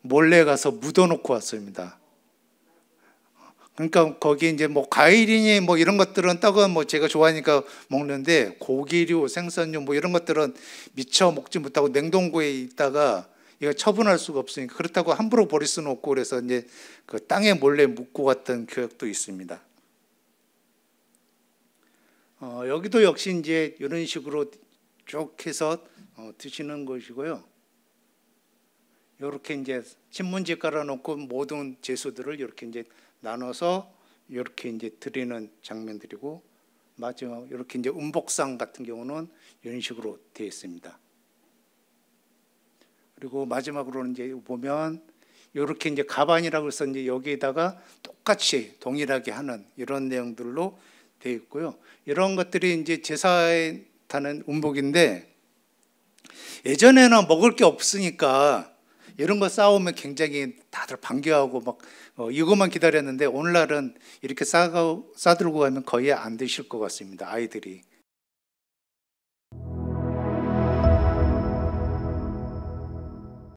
몰래 가서 묻어놓고 왔습니다. 그러니까 거기 이제 뭐 과일이니 뭐 이런 것들은 떡은 뭐 제가 좋아하니까 먹는데 고기류, 생선류 뭐 이런 것들은 미처 먹지 못하고 냉동고에 있다가 이거 처분할 수가 없으니까 그렇다고 함부로 버릴 수는 없고 그래서 이제 그 땅에 몰래 묻고 갔던 기억도 있습니다. 여기도 역시 이제 이런 식으로 쭉 해서 드시는 것이고요. 이렇게 이제 신문지 깔아놓고 모든 제수들을 이렇게 이제 나눠서 이렇게 이제 드리는 장면들이고 마지막 이렇게 이제 음복상 같은 경우는 이런 식으로 되어 있습니다. 그리고 마지막으로는 이제 보면 이렇게 이제 가반이라고 해서 이제 여기에다가 똑같이 동일하게 하는 이런 내용들로 되어 있고요. 이런 것들이 이제 제사에 타는 음복인데 예전에는 먹을 게 없으니까 이런 거 싸우면 굉장히 다들 반겨하고 막 이것만 기다렸는데 오늘날은 이렇게 싸들고 가면 거의 안 드실 것 같습니다. 아이들이.